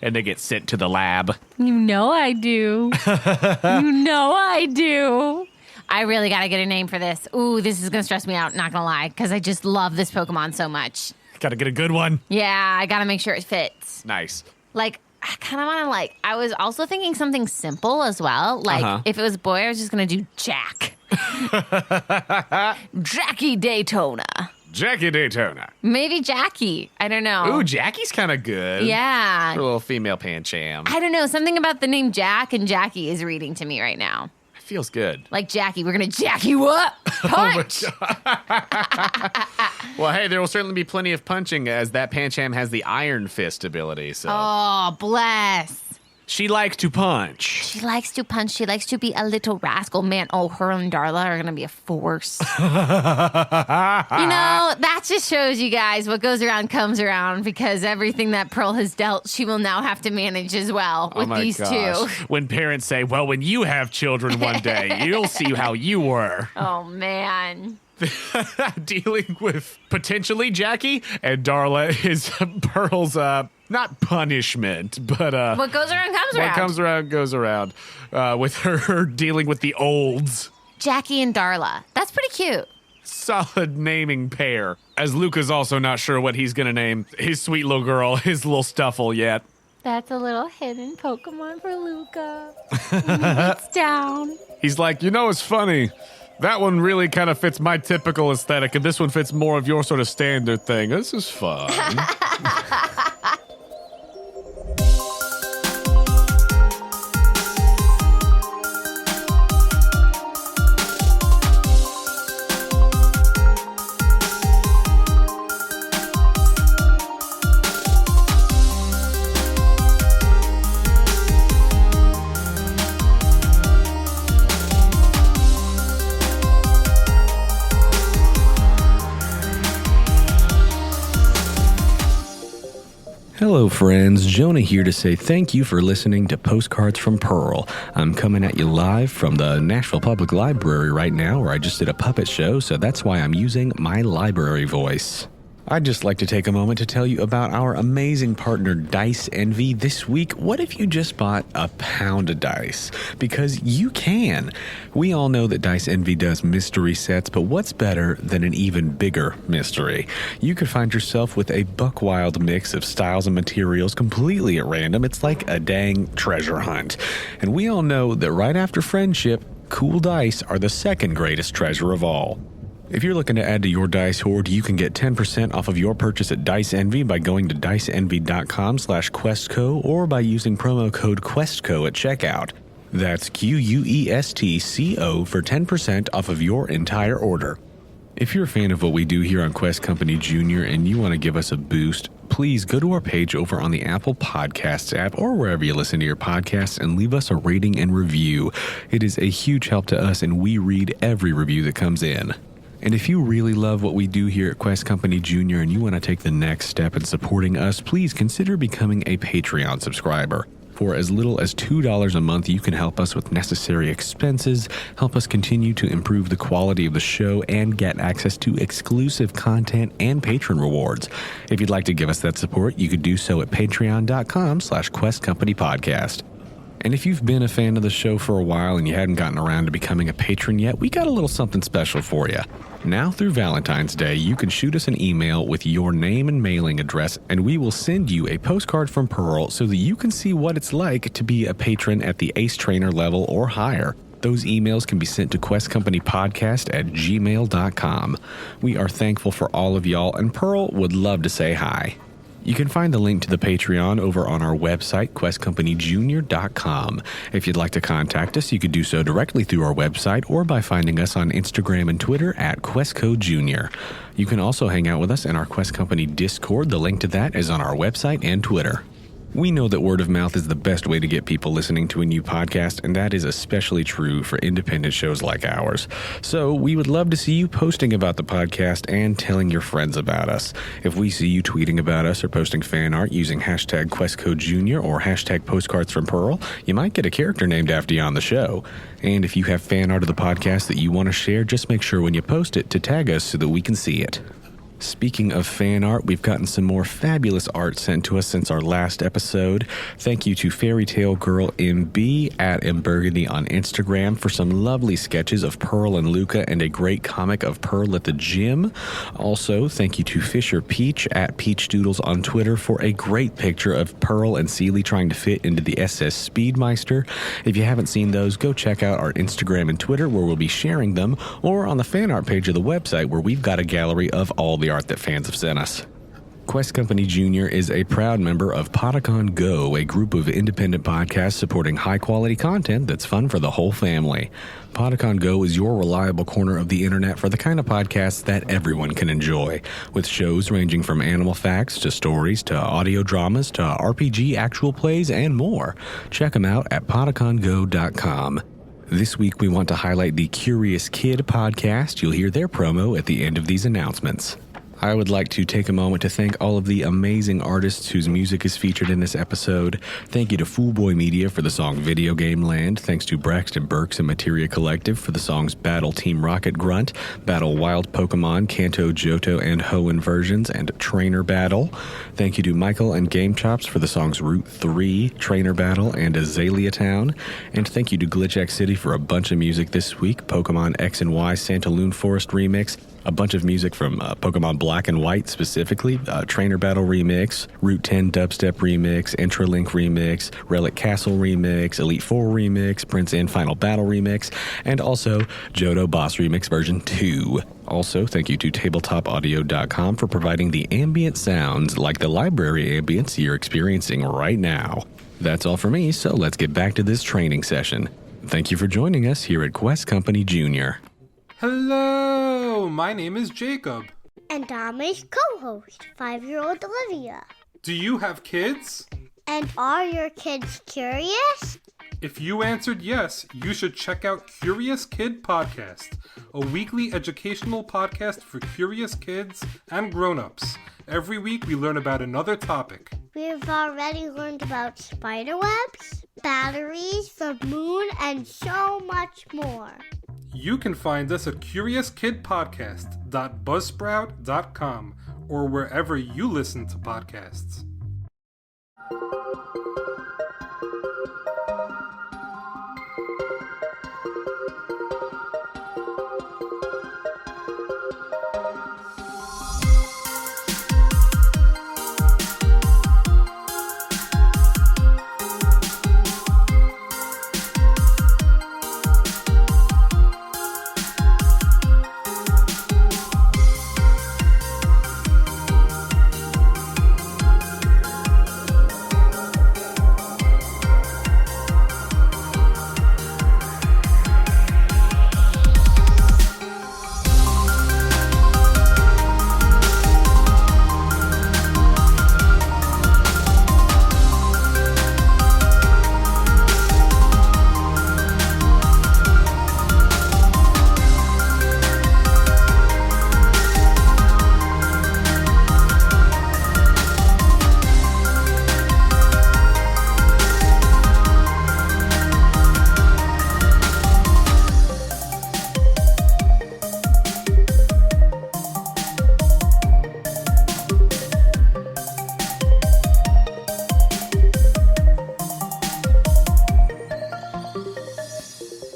and they get sent to the lab. You know I do. You know I do. I really got to get a name for this. Ooh, this is going to stress me out, not going to lie, because I just love this Pokemon so much. Got to get a good one. Yeah, I got to make sure it fits. Nice. I kind of want to I was also thinking something simple as well. If it was a boy, I was just going to do Jack. Jackie Daytona. Jackie Daytona. Maybe Jackie. I don't know. Ooh, Jackie's kind of good. Yeah. For a little female Pancham. I don't know. Something about the name Jack and Jackie is reading to me right now. Feels good. Like Jackie, we're going to jack you up. Punch! Well, hey, there will certainly be plenty of punching as that Pancham has the Iron Fist ability. So. Oh, bless. She likes to punch. She likes to punch. She likes to be a little rascal. Man, her and Darla are going to be a force. That just shows you guys what goes around comes around, because everything that Pearl has dealt, she will now have to manage as well with these two. When parents say, well, when you have children one day, you'll see how you were. Oh, man. Dealing with potentially Jackie and Darla is Pearl's not punishment, but what goes around comes around. What comes around goes around. With her dealing with the olds. Jackie and Darla. That's pretty cute. Solid naming pair. As Luca's also not sure what he's gonna name his sweet little girl, his little Stuffle yet. That's a little hidden Pokemon for Luca. It's down. He's like, it's funny. That one really kind of fits my typical aesthetic, and this one fits more of your sort of standard thing. This is fun. Hello friends, Jonah here to say thank you for listening to Postcards from Pearl. I'm coming at you live from the Nashville Public Library right now, where I just did a puppet show, so that's why I'm using my library voice. I'd just like to take a moment to tell you about our amazing partner Dice Envy. This week, what if you just bought a pound of dice? Because you can. We all know that Dice Envy does mystery sets, but what's better than an even bigger mystery? You could find yourself with a buck-wild mix of styles and materials completely at random. It's like a dang treasure hunt. And we all know that right after friendship, cool dice are the second greatest treasure of all. If you're looking to add to your dice hoard, you can get 10% off of your purchase at Dice Envy by going to diceenvy.com/questco or by using promo code QuestCo at checkout. That's QUESTCO for 10% off of your entire order. If you're a fan of what we do here on Quest Company Jr. and you want to give us a boost, please go to our page over on the Apple Podcasts app or wherever you listen to your podcasts and leave us a rating and review. It is a huge help to us and we read every review that comes in. And if you really love what we do here at Quest Company Jr. and you want to take the next step in supporting us, please consider becoming a Patreon subscriber. For as little as $2 a month, you can help us with necessary expenses, help us continue to improve the quality of the show, and get access to exclusive content and patron rewards. If you'd like to give us that support, you could do so at patreon.com/questcompanypodcast. And if you've been a fan of the show for a while and you hadn't gotten around to becoming a patron yet, we got a little something special for you. Now through Valentine's Day, you can shoot us an email with your name and mailing address, and we will send you a postcard from Pearl so that you can see what it's like to be a patron at the Ace Trainer level or higher. Those emails can be sent to questcompanypodcast@gmail.com. We are thankful for all of y'all, and Pearl would love to say hi. You can find the link to the Patreon over on our website, questcompanyjr.com. If you'd like to contact us, you could do so directly through our website or by finding us on Instagram and Twitter at QuestCoJr. You can also hang out with us in our Quest Company Discord. The link to that is on our website and Twitter. We know that word of mouth is the best way to get people listening to a new podcast, and that is especially true for independent shows like ours. So we would love to see you posting about the podcast and telling your friends about us. If we see you tweeting about us or posting fan art using hashtag QuestCoJr or hashtag Postcards from Pearl, you might get a character named after you on the show. And if you have fan art of the podcast that you want to share, just make sure when you post it to tag us so that we can see it. Speaking of fan art, we've gotten some more fabulous art sent to us since our last episode. Thank you to Fairy Tale Girl MB at Mburgundy on Instagram for some lovely sketches of Pearl and Luca and a great comic of Pearl at the gym. Also, thank you to Fisher Peach at Peach Doodles on Twitter for a great picture of Pearl and Seely trying to fit into the SS Speedmeister. If you haven't seen those, go check out our Instagram and Twitter where we'll be sharing them, or on the fan art page of the website where we've got a gallery of all the art that fans have sent us. Quest Company Jr. is a proud member of Pokémon Go, a group of independent podcasts supporting high-quality content that's fun for the whole family. Pokémon Go is your reliable corner of the internet for the kind of podcasts that everyone can enjoy, with shows ranging from animal facts to stories to audio dramas to RPG actual plays and more. Check them out at pokemongo.com. This week we want to highlight the Curious Kid podcast. You'll hear their promo at the end of these announcements. I would like to take a moment to thank all of the amazing artists whose music is featured in this episode. Thank you to FoolBoyMedia for the song Video Game Land. Thanks to Braxton, Burks, and Materia Collective for the songs Battle Team Rocket Grunt, Battle Wild Pokémon, Kanto, Johto, and Hoenn versions, and Trainer Battle. Thank you to Mikel and GameChops for the songs Route 3, Trainer Battle, and Azalea Town. And thank you to GlitchxCity for a bunch of music this week, Pokémon X and Y Santalune Forest Remix, a bunch of music from Pokémon Black and White specifically, Trainer Battle Remix, Route 10 Dubstep Remix, Entralink Remix, Relic Castle Remix, Elite Four Remix, Prince N Final Battle Remix, and also Johto Boss Remix version 2. Also, thank you to tabletopaudio.com for providing the ambient sounds like the library ambience you're experiencing right now. That's all for me, so let's get back to this training session. Thank you for joining us here at Quest Company Jr. Hello, my name is Jacob. And I'm his co-host, 5-year-old Olivia. Do you have kids? And are your kids curious? If you answered yes, you should check out Curious Kid Podcast, a weekly educational podcast for curious kids and grown-ups. Every week we learn about another topic. We've already learned about spider webs, batteries, the moon, and so much more. You can find us at CuriousKidPodcast.buzzsprout.com or wherever you listen to podcasts.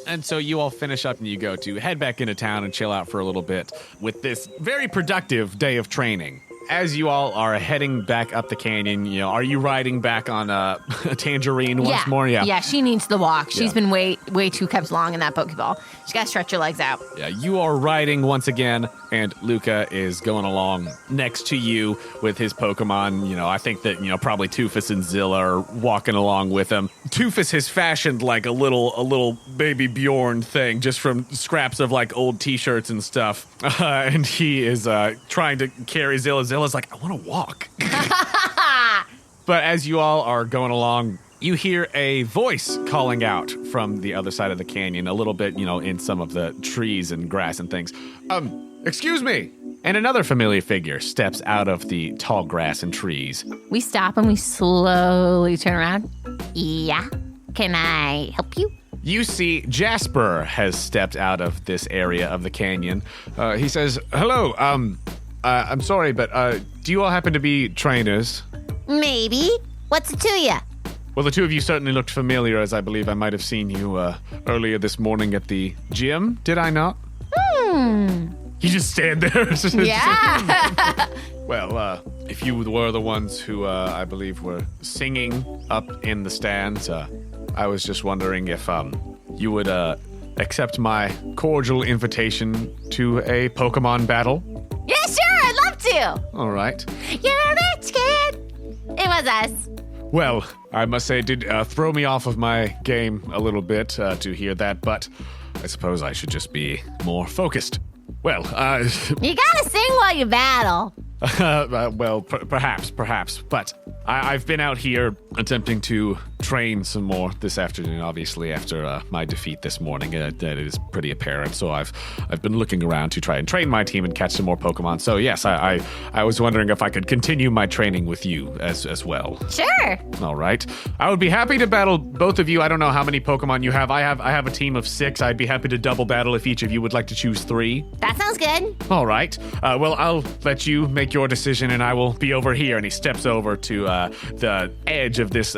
And so you all finish up and you go to head back into town and chill out for a little bit with this very productive day of training. As you all are heading back up the canyon, are you riding back on a Tangerine once more? Yeah, she needs the walk. She's Yeah. been way too kept long in that Pokeball. She got to stretch her legs out. Yeah, you are riding once again, and Luca is going along next to you with his Pokemon. I think that, probably Toofus and Zilla are walking along with him. Toofus has fashioned like a little baby Bjorn thing just from scraps of like old t-shirts and stuff. And he is trying to carry Zilla. Zilla's like, I want to walk. But as you all are going along, you hear a voice calling out from the other side of the canyon, a little bit, in some of the trees and grass and things. Excuse me. And another familiar figure steps out of the tall grass and trees. We stop and we slowly turn around. Yeah. Can I help you? You see Jasper has stepped out of this area of the canyon. He says, hello, I'm sorry, but do you all happen to be trainers? Maybe. What's it to you? Well, the two of you certainly looked familiar, as I believe I might have seen you earlier this morning at the gym, did I not? You just stand there. Yeah. Well, if you were the ones who I believe were singing up in the stands, I was just wondering if you would accept my cordial invitation to a Pokemon battle. Yeah, sure. I'd love to. All right. You're a rich kid. It was us. Well, I must say it did throw me off of my game a little bit to hear that, but I suppose I should just be more focused. Well, You gotta sing while you battle. well, perhaps, but I've been out here attempting to train some more this afternoon, obviously, after my defeat this morning. That is pretty apparent, so I've been looking around to try and train my team and catch some more Pokemon. So yes, I was wondering if I could continue my training with you as well. Sure. All right. I would be happy to battle both of you. I don't know how many Pokemon you have. I have a team of 6. I'd be happy to double battle if each of you would like to choose 3. That sounds good. All right. Well, I'll let you make your decision, and I will be over here. And he steps over to the edge of this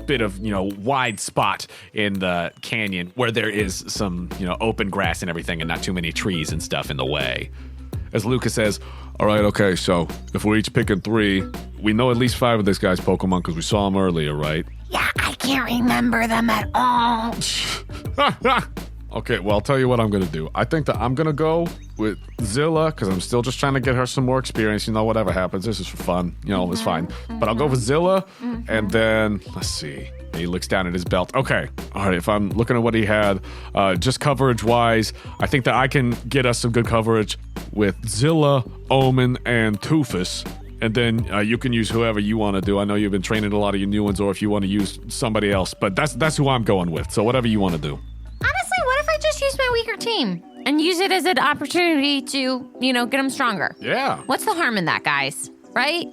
bit of, wide spot in the canyon where there is some, open grass and everything and not too many trees and stuff in the way. As Luca says, all right, okay, so if we're each picking 3, we know at least 5 of this guy's Pokemon because we saw him earlier, right? Yeah, I can't remember them at all. Okay, well, I'll tell you what I'm going to do. I think that I'm going to go with Zilla because I'm still just trying to get her some more experience. Whatever happens, this is for fun. It's fine. But I'll go with Zilla, and then, let's see. He looks down at his belt. Okay, all right, if I'm looking at what he had, just coverage-wise, I think that I can get us some good coverage with Zilla, Omen, and Toofus. And then you can use whoever you want to do. I know you've been training a lot of your new ones, or if you want to use somebody else. But that's who I'm going with, so whatever you want to do. Honestly, what if I just use my weaker team and use it as an opportunity to, get them stronger? Yeah. What's the harm in that, guys? Right?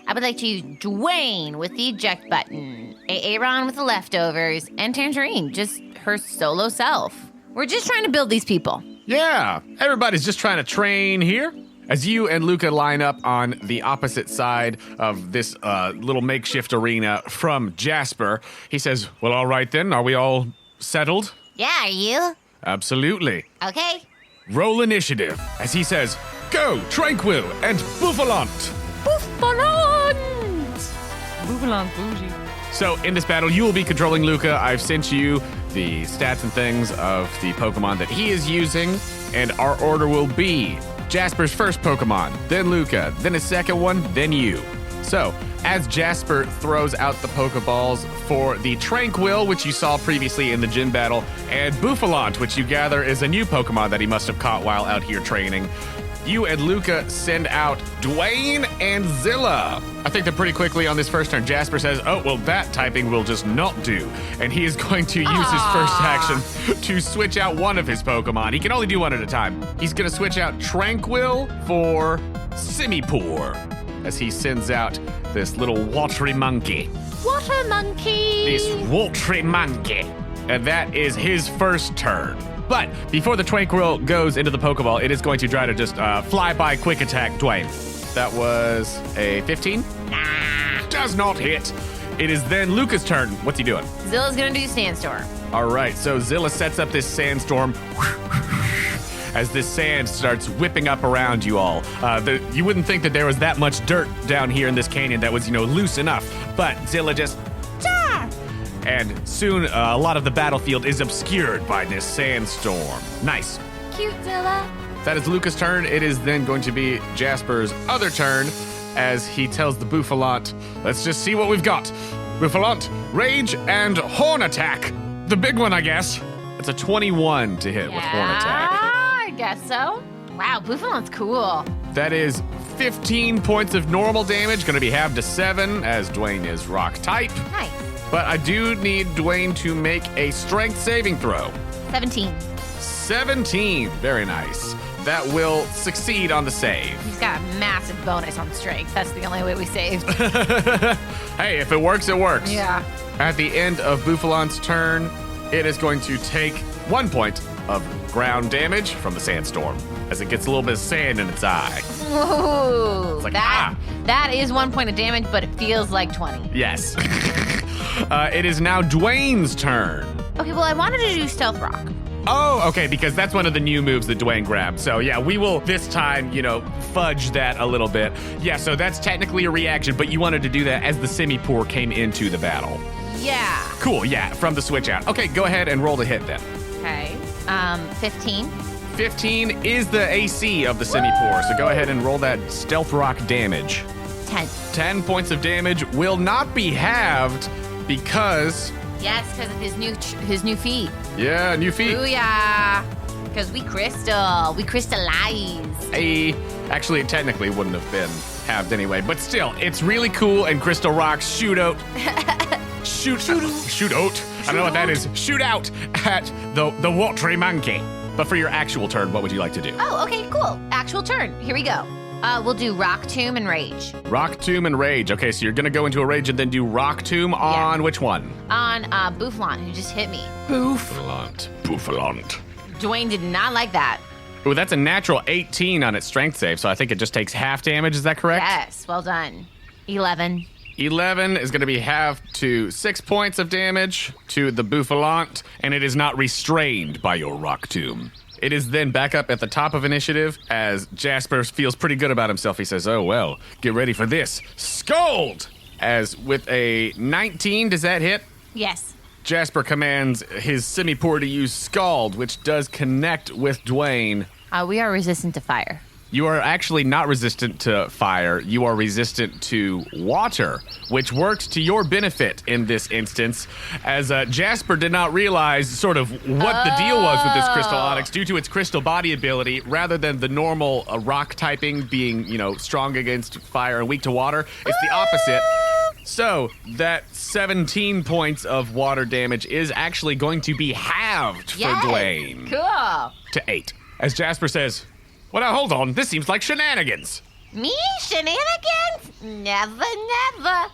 I would like to use Dwayne with the eject button, Aaron with the leftovers, and Tangerine, just her solo self. We're just trying to build these people. Yeah, everybody's just trying to train here. As you and Luca line up on the opposite side of this little makeshift arena from Jasper, he says, well, all right then, are we all settled? Yeah, are you? Absolutely. Okay. Roll initiative, as he says, go, Tranquil and Bouffalant. Bouffalante bougie. So in this battle, you will be controlling Luca. I've sent you the stats and things of the Pokemon that he is using, and our order will be Jasper's first Pokemon, then Luca, then his second one, then you. So, as Jasper throws out the Pokeballs for the Tranquil, which you saw previously in the gym battle, and Bouffalant, which you gather is a new Pokemon that he must have caught while out here training, you and Luca send out Dwayne and Zilla. I think that pretty quickly on this first turn, Jasper says, oh, well, that typing will just not do. And he is going to use his first action to switch out one of his Pokemon. He can only do one at a time. He's going to switch out Tranquil for Simipour, as he sends out this little watery monkey. Water monkey. This watery monkey. And that is his first turn. But before the Tranquil goes into the Pokeball, it is going to try to just fly by quick attack Dwayne. That was a 15? Nah, does not hit. It is then Luca's turn. What's he doing? Zilla's gonna do Sandstorm. All right, so Zilla sets up this sandstorm as this sand starts whipping up around you all. You wouldn't think that there was that much dirt down here in this canyon that was, loose enough, but Zilla just... And soon, a lot of the battlefield is obscured by this sandstorm. Nice. Cute Zilla. That is Luca's turn. It is then going to be Jasper's other turn as he tells the Bouffalant, let's just see what we've got. Bouffalant, Rage and Horn Attack. The big one, I guess. It's a 21 to hit with Horn Attack. I guess so. Wow, Bouffalant's cool. That is 15 points of normal damage, going to be halved to 7 as Dwayne is rock type. Nice. But I do need Dwayne to make a strength saving throw. 17. 17. Very nice. That will succeed on the save. He's got a massive bonus on strength. That's the only way we saved. Hey, if it works, it works. Yeah. At the end of Bouffalant's turn, it is going to take 1 point of ground damage from the sandstorm as it gets a little bit of sand in its eye. Whoa. It's like, that is 1 point of damage, but it feels like 20. Yes. It is now Dwayne's turn. Okay, well, I wanted to do Stealth Rock. Oh, okay, because that's one of the new moves that Dwayne grabbed. So, yeah, we will this time, fudge that a little bit. Yeah, so that's technically a reaction, but you wanted to do that as the Simipour came into the battle. Yeah. Cool, yeah, from the switch out. Okay, go ahead and roll the hit then. Okay. 15. 15 is the AC of the Simipour, so go ahead and roll that Stealth Rock damage. 10. 10 points of damage will not be halved because... Yes, because of his new feet. Yeah, new feet. Booyah. Because we crystallize. Actually, it technically wouldn't have been halved anyway, but still, it's really cool, and Crystal Rocks shoot out. Shoot out. I don't know what that is. Shoot out at the watery monkey. But for your actual turn, what would you like to do? Oh, okay, cool. Actual turn. Here we go. We'll do Rock Tomb and Rage. Rock Tomb and Rage. Okay, so you're going to go into a Rage and then do Rock Tomb on which one? On Bouffalant, who just hit me. Bouffalant. Dwayne did not like that. Oh, that's a natural 18 on its strength save, so I think it just takes half damage. Is that correct? Yes, well done. 11. 11 is going to be halved to 6 points of damage to the Bouffalant, and it is not restrained by your Rock Tomb. It is then back up at the top of initiative as Jasper feels pretty good about himself. He says, oh, well, get ready for this. Scald! As with a 19, does that hit? Yes. Jasper commands his Simipour to use Scald, which does connect with Dwayne. We are resistant to fire. You are actually not resistant to fire. You are resistant to water, which works to your benefit in this instance, as Jasper did not realize sort of what the deal was with this Crystal Onyx due to its crystal body ability. Rather than the normal rock typing being, strong against fire and weak to water, it's the opposite. So that 17 points of water damage is actually going to be halved for Dwayne. Cool. To 8. As Jasper says, well, now, hold on. This seems like shenanigans. Me? Shenanigans? Never, never.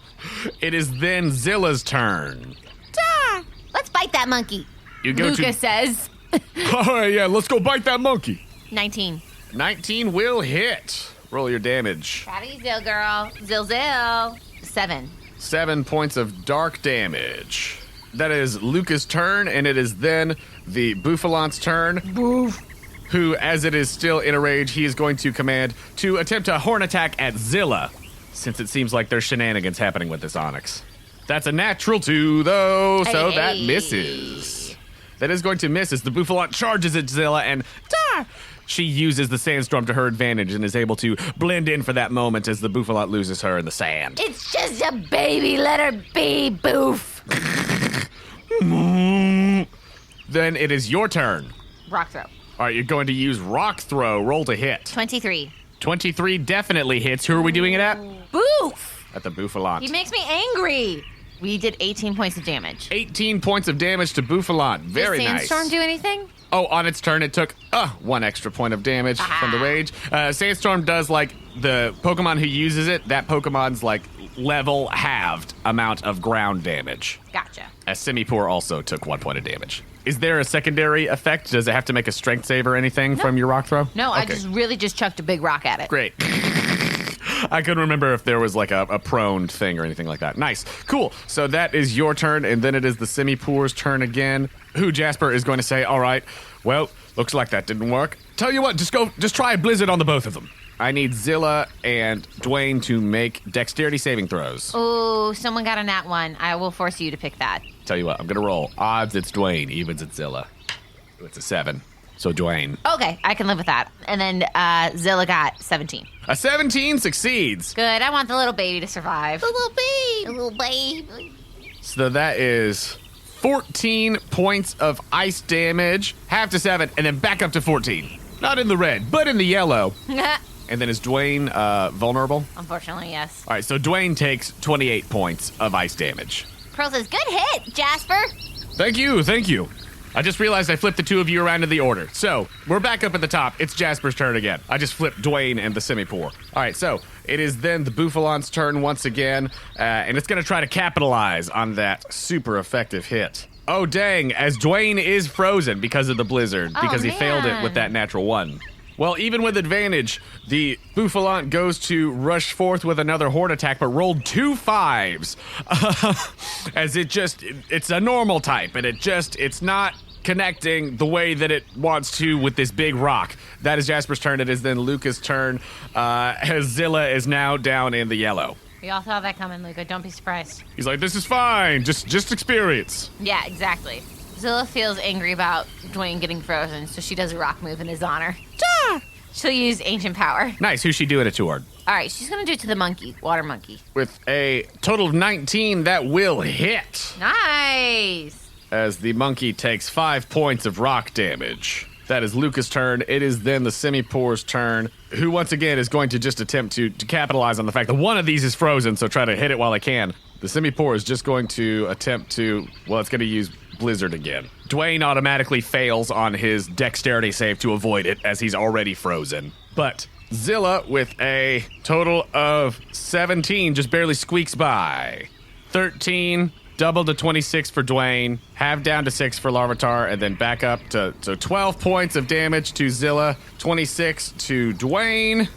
It is then Zilla's turn. Let's bite that monkey. You go Luca to. says. All right, yeah, let's go bite that monkey. 19. 19 will hit. Roll your damage. Proud of you, Zil girl. Zil. 7. 7 points of dark damage. That is Luca's turn, and it is then the Bouffalant's turn. Boof. Who, as it is still in a rage, he is going to command to attempt a horn attack at Zilla, since it seems like there's shenanigans happening with this Onyx. That's a natural 2, though, so that misses. That is going to miss as the Bouffalant charges at Zilla, and she uses the sandstorm to her advantage and is able to blend in for that moment as the Bouffalant loses her in the sand. It's just a baby. Let her be, Boof. Then it is your turn. Rock throw. All right, you're going to use Rock Throw. Roll to hit. 23. 23 definitely hits. Who are we doing it at? Boof. At the Bouffalant. He makes me angry. We did 18 points of damage. 18 points of damage to Bouffalant. Very Does nice. Sandstorm do anything? Oh, on its turn, it took 1 extra point of damage from the rage. Sandstorm does, like, the Pokemon who uses it, that Pokemon's, like, level halved amount of ground damage. Gotcha. A Simipour also took 1 point of damage. Is there a secondary effect? Does it have to make a strength save or anything from your rock throw? No, I Okay. just chucked a big rock at it. Great. I couldn't remember if there was like a prone thing or anything like that. Nice. Cool. So that is your turn, and then it is the Simipour's turn again. Who Jasper is going to say, all right, well, looks like that didn't work. Tell you what, just try a blizzard on the both of them. I need Zilla and Dwayne to make dexterity saving throws. Oh, someone got a nat 1. I will force you to pick that. Tell you what, I'm going to roll. Odds it's Dwayne, evens it's Zilla. It's a 7. So Dwayne. Okay, I can live with that. And then Zilla got 17. A 17 succeeds. Good. I want the little baby to survive. Little baby. So that is 14 points of ice damage, half to 7, and then back up to 14. Not in the red, but in the yellow. And then is Dwayne vulnerable? Unfortunately, yes. All right, so Dwayne takes 28 points of ice damage. Pearl says, good hit, Jasper. Thank you, thank you. I just realized I flipped the two of you around in the order. So, we're back up at the top. It's Jasper's turn again. I just flipped Dwayne and the Simipour. All right, so it is then the Bouffalant's turn once again, and it's going to try to capitalize on that super effective hit. Oh, dang, as Dwayne is frozen because of the blizzard, because he failed it with that natural 1. Well, even with advantage, the Bouffalant goes to rush forth with another horn attack, but rolled 2 5s. As it's a normal type, and it's not connecting the way that it wants to with this big rock. That is Jasper's turn. It is then Luca's turn, as Zilla is now down in the yellow. We all saw that coming, Luca. Don't be surprised. He's like, this is fine, just experience. Yeah, exactly. Zilla feels angry about Dwayne getting frozen, so she does a rock move in his honor. She'll use ancient power. Nice, who's she doing it toward? All right, she's going to do it to the monkey, water monkey. With a total of 19, that will hit. Nice. As the monkey takes 5 points of rock damage. That is Luca's turn. It is then the Simipour's turn, who once again is going to just attempt to capitalize on the fact that one of these is frozen, so try to hit it while I can. The Simipour is just going to attempt to, well, it's going to use Blizzard again. Dwayne automatically fails on his dexterity save to avoid it, as he's already frozen. But Zilla, with a total of 17, just barely squeaks by. 13, double to 26 for Dwayne, half down to 6 for Larvitar, and then back up to 12 points of damage to Zilla, 26 to Dwayne.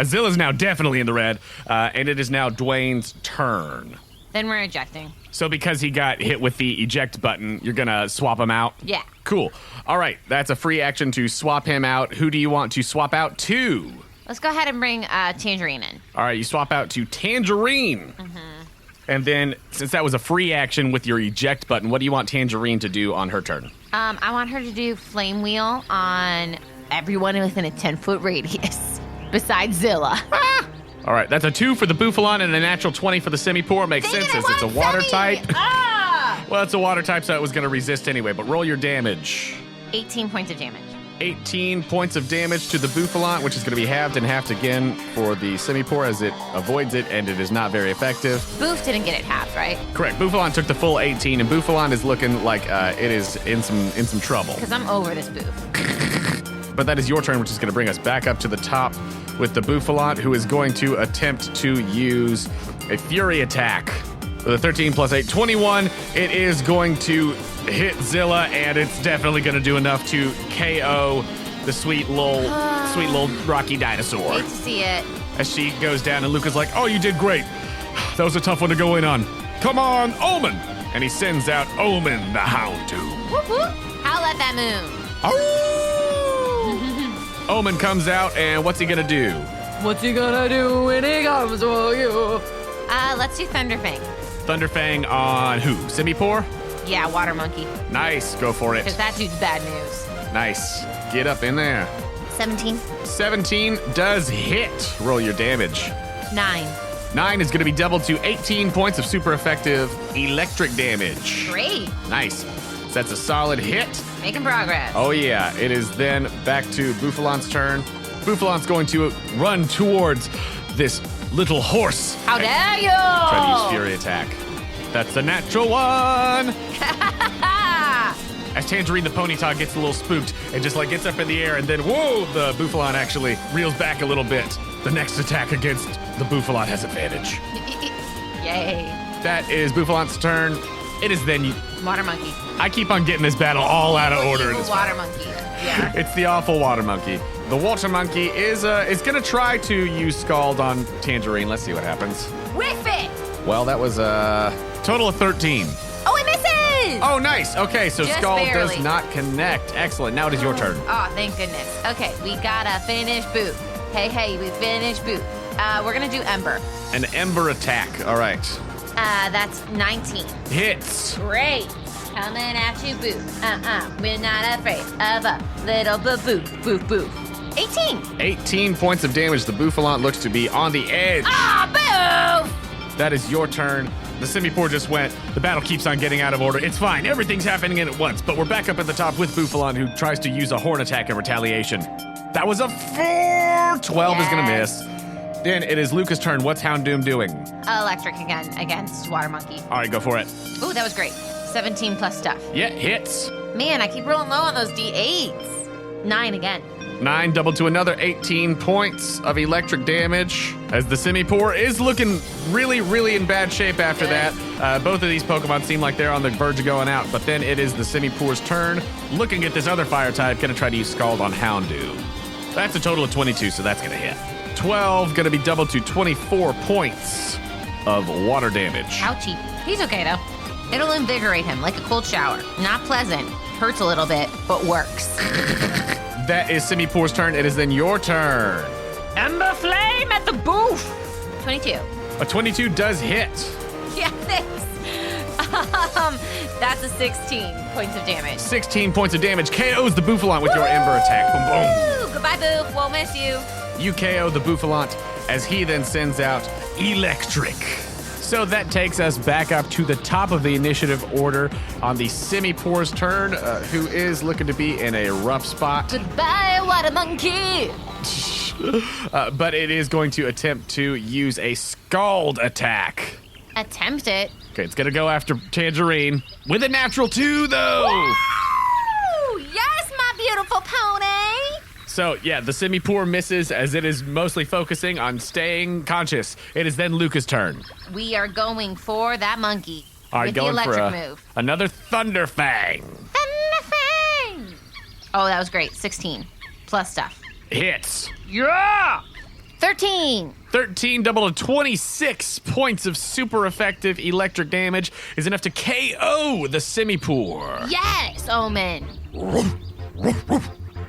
Zilla's now definitely in the red, and it is now Dwayne's turn. Then we're ejecting. So because he got hit with the eject button, you're going to swap him out? Yeah. Cool. All right, that's a free action to swap him out. Who do you want to swap out to? Let's go ahead and bring Tangerine in. All right, you swap out to Tangerine. Mm-hmm. And then, since that was a free action with your eject button, what do you want Tangerine to do on her turn? I want her to do Flame Wheel on everyone within a 10-foot radius, besides Zilla. All right, that's a 2 for the Bouffalont and a natural 20 for the Simipour. Makes sense as it's a water type. Well, it's a water type, so it was going to resist anyway, but roll your damage. 18 points of damage. 18 points of damage to the Bouffalont, which is going to be halved and halved again for the Simipour as it avoids it, and it is not very effective. Boof didn't get it halved, right? Correct. Bouffalont took the full 18, and Bouffalont is looking like it is in some trouble. Because I'm over this Boof. But that is your turn, which is going to bring us back up to the top with the Bouffalante, who is going to attempt to use a Fury attack. With a 13 plus 8, 21. It is going to hit Zilla, and it's definitely going to do enough to KO the sweet little rocky dinosaur. Hate to see it. As she goes down, and Luca's like, oh, you did great. That was a tough one to go in on. Come on, Omen! And he sends out Omen the Houndoom. Whoop, whoop. Howl at that moon. Omen comes out, and what's he gonna do? What's he gonna do when he comes for you? Let's do Thunderfang. Thunderfang on who? Simipour? Yeah, Water Monkey. Nice, go for Because it. that dude's bad news. Nice. Get up in there. 17. 17 does hit. Roll your damage. 9. 9 is gonna be doubled to 18 points of super effective electric damage. Great. Nice. So that's a solid hit. Making progress. Oh yeah, it is then back to Bouffalante's turn. Bouffalante's going to run towards this little horse. How dare you? Try to use Fury attack. That's a natural one. As Tangerine the Ponyta gets a little spooked and just like gets up in the air, and then whoa, the Bouffalante actually reels back a little bit. The next attack against the Bouffalante has advantage. Yay. That is Bouffalante's turn. It is then you. Water Monkey. I keep on getting this battle all out of order. in Evil this Water Monkey. Yeah. It's the awful Water Monkey. The Water Monkey is gonna try to use Scald on Tangerine. Let's see what happens. Whiff it. Well, that was a total of 13. Oh, it misses. Oh, nice. Okay, so Just Scald barely. does not connect. Excellent. Now it is your turn. Oh, thank goodness. Okay, we gotta finish Boot. Hey, we finished Boot. We're gonna do Ember. An Ember attack. All right. That's 19. Hits. Great. Coming at you, Boot. We're not afraid of a little boo-boo. Boo-boo. 18. 18 points of damage. The Bouffalante looks to be on the edge. Ah, boo! That is your turn. The Simipour just went. The battle keeps on getting out of order. It's fine. Everything's happening at once. But we're back up at the top with Bouffalante, who tries to use a horn attack in retaliation. That was a 4. 12 is going to miss. Then it is Luca's turn. What's Houndoom doing? Electric again against Water Monkey. All right, go for it. Ooh, that was great. 17 plus stuff. Yeah, hits. Man, I keep rolling low on those D8s. 9 again. 9 doubled to another 18 points of electric damage, as the Simipour is looking really, really in bad shape after that. Both of these Pokemon seem like they're on the verge of going out, but then it is the Simipour's turn. Looking at this other fire type, gonna try to use Scald on Houndoom. That's a total of 22, so that's gonna hit. 12 gonna be doubled to 24 points of water damage. Ouchie. He's okay though. It'll invigorate him like a cold shower. Not pleasant. Hurts a little bit, but works. That is Simipour's turn. It is then your turn. Ember Flame at the booth. 22. A 22 does hit. Yeah, thanks. That's a 16 points of damage. 16 points of damage. KOs the Bouffalante with your Ember attack. Boom, boom. Woo! Goodbye, Boof. Won't miss you. You KO the Bouffalante as he then sends out Electric. So that takes us back up to the top of the initiative order on the Simipour's turn, who is looking to be in a rough spot. Goodbye, Water Monkey. But it is going to attempt to use a Scald attack. Attempt it. Okay, it's going to go after Tangerine with a natural 2, though. Woo! Yes, my beautiful pony. So, yeah, the Simipour misses as it is mostly focusing on staying conscious. It is then Luca's turn. We are going for that monkey. All right, with the going for electric move. another Thunderfang. Thunderfang! Oh, that was great. 16 plus stuff. Hits. Yeah! 13. 13 double to 26 points of super effective electric damage is enough to KO the Simipour. Yes, Omen.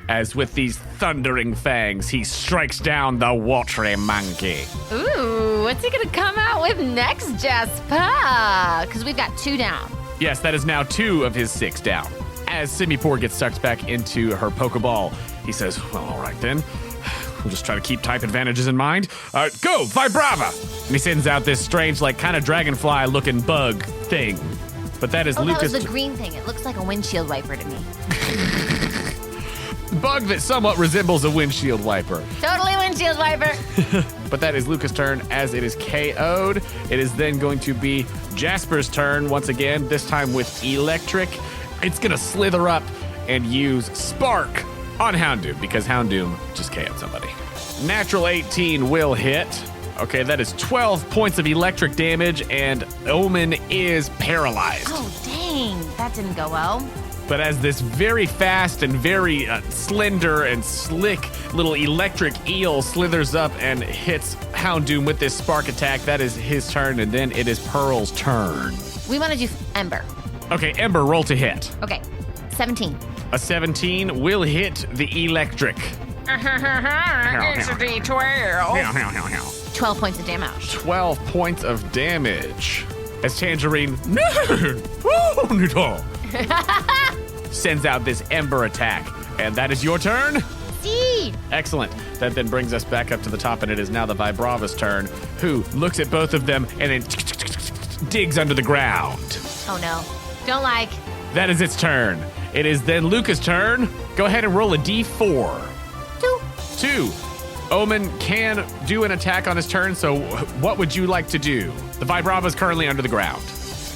As with these thundering fangs, he strikes down the watery monkey. Ooh, what's he gonna come out with next, Jasper? Because we've got 2 down. Yes, that is now 2 of his 6 down. As Simipour gets sucked back into her Pokeball, he says, well, all right then. We'll just try to keep type advantages in mind. All right, go, Vibrava! And he sends out this strange, like, kind of dragonfly-looking bug thing. But that is Oh, Lucas. that was the green thing. It looks like a windshield wiper to me. Bug that somewhat resembles a windshield wiper. Totally windshield wiper. But that is Luca's turn as it is KO'd. It is then going to be Jasper's turn once again, this time with Electric. It's going to slither up and use Spark on Houndoom because Houndoom just KO'd somebody. Natural 18 will hit. Okay, that is 12 points of electric damage, and Hoenn is paralyzed. Oh, dang. That didn't go well. But as this very fast and very slender and slick little electric eel slithers up and hits Houndoom with this spark attack, that is his turn, and then it is Pearl's turn. We want to do Ember. Okay, Ember, roll to hit. Okay, 17. A 17 will hit the electric. It's a D12. 12 points of damage. 12 points of damage. As Tangerine sends out this Ember attack. And that is your turn? See? Excellent. That then brings us back up to the top, and it is now the Vibrava's turn, who looks at both of them and then digs under the ground. Oh, no. Don't like. That is its turn. It is then Luca's turn. Go ahead and roll a d4. 2. Hoenn can do an attack on his turn, so what would you like to do? The Vibrava is currently under the ground.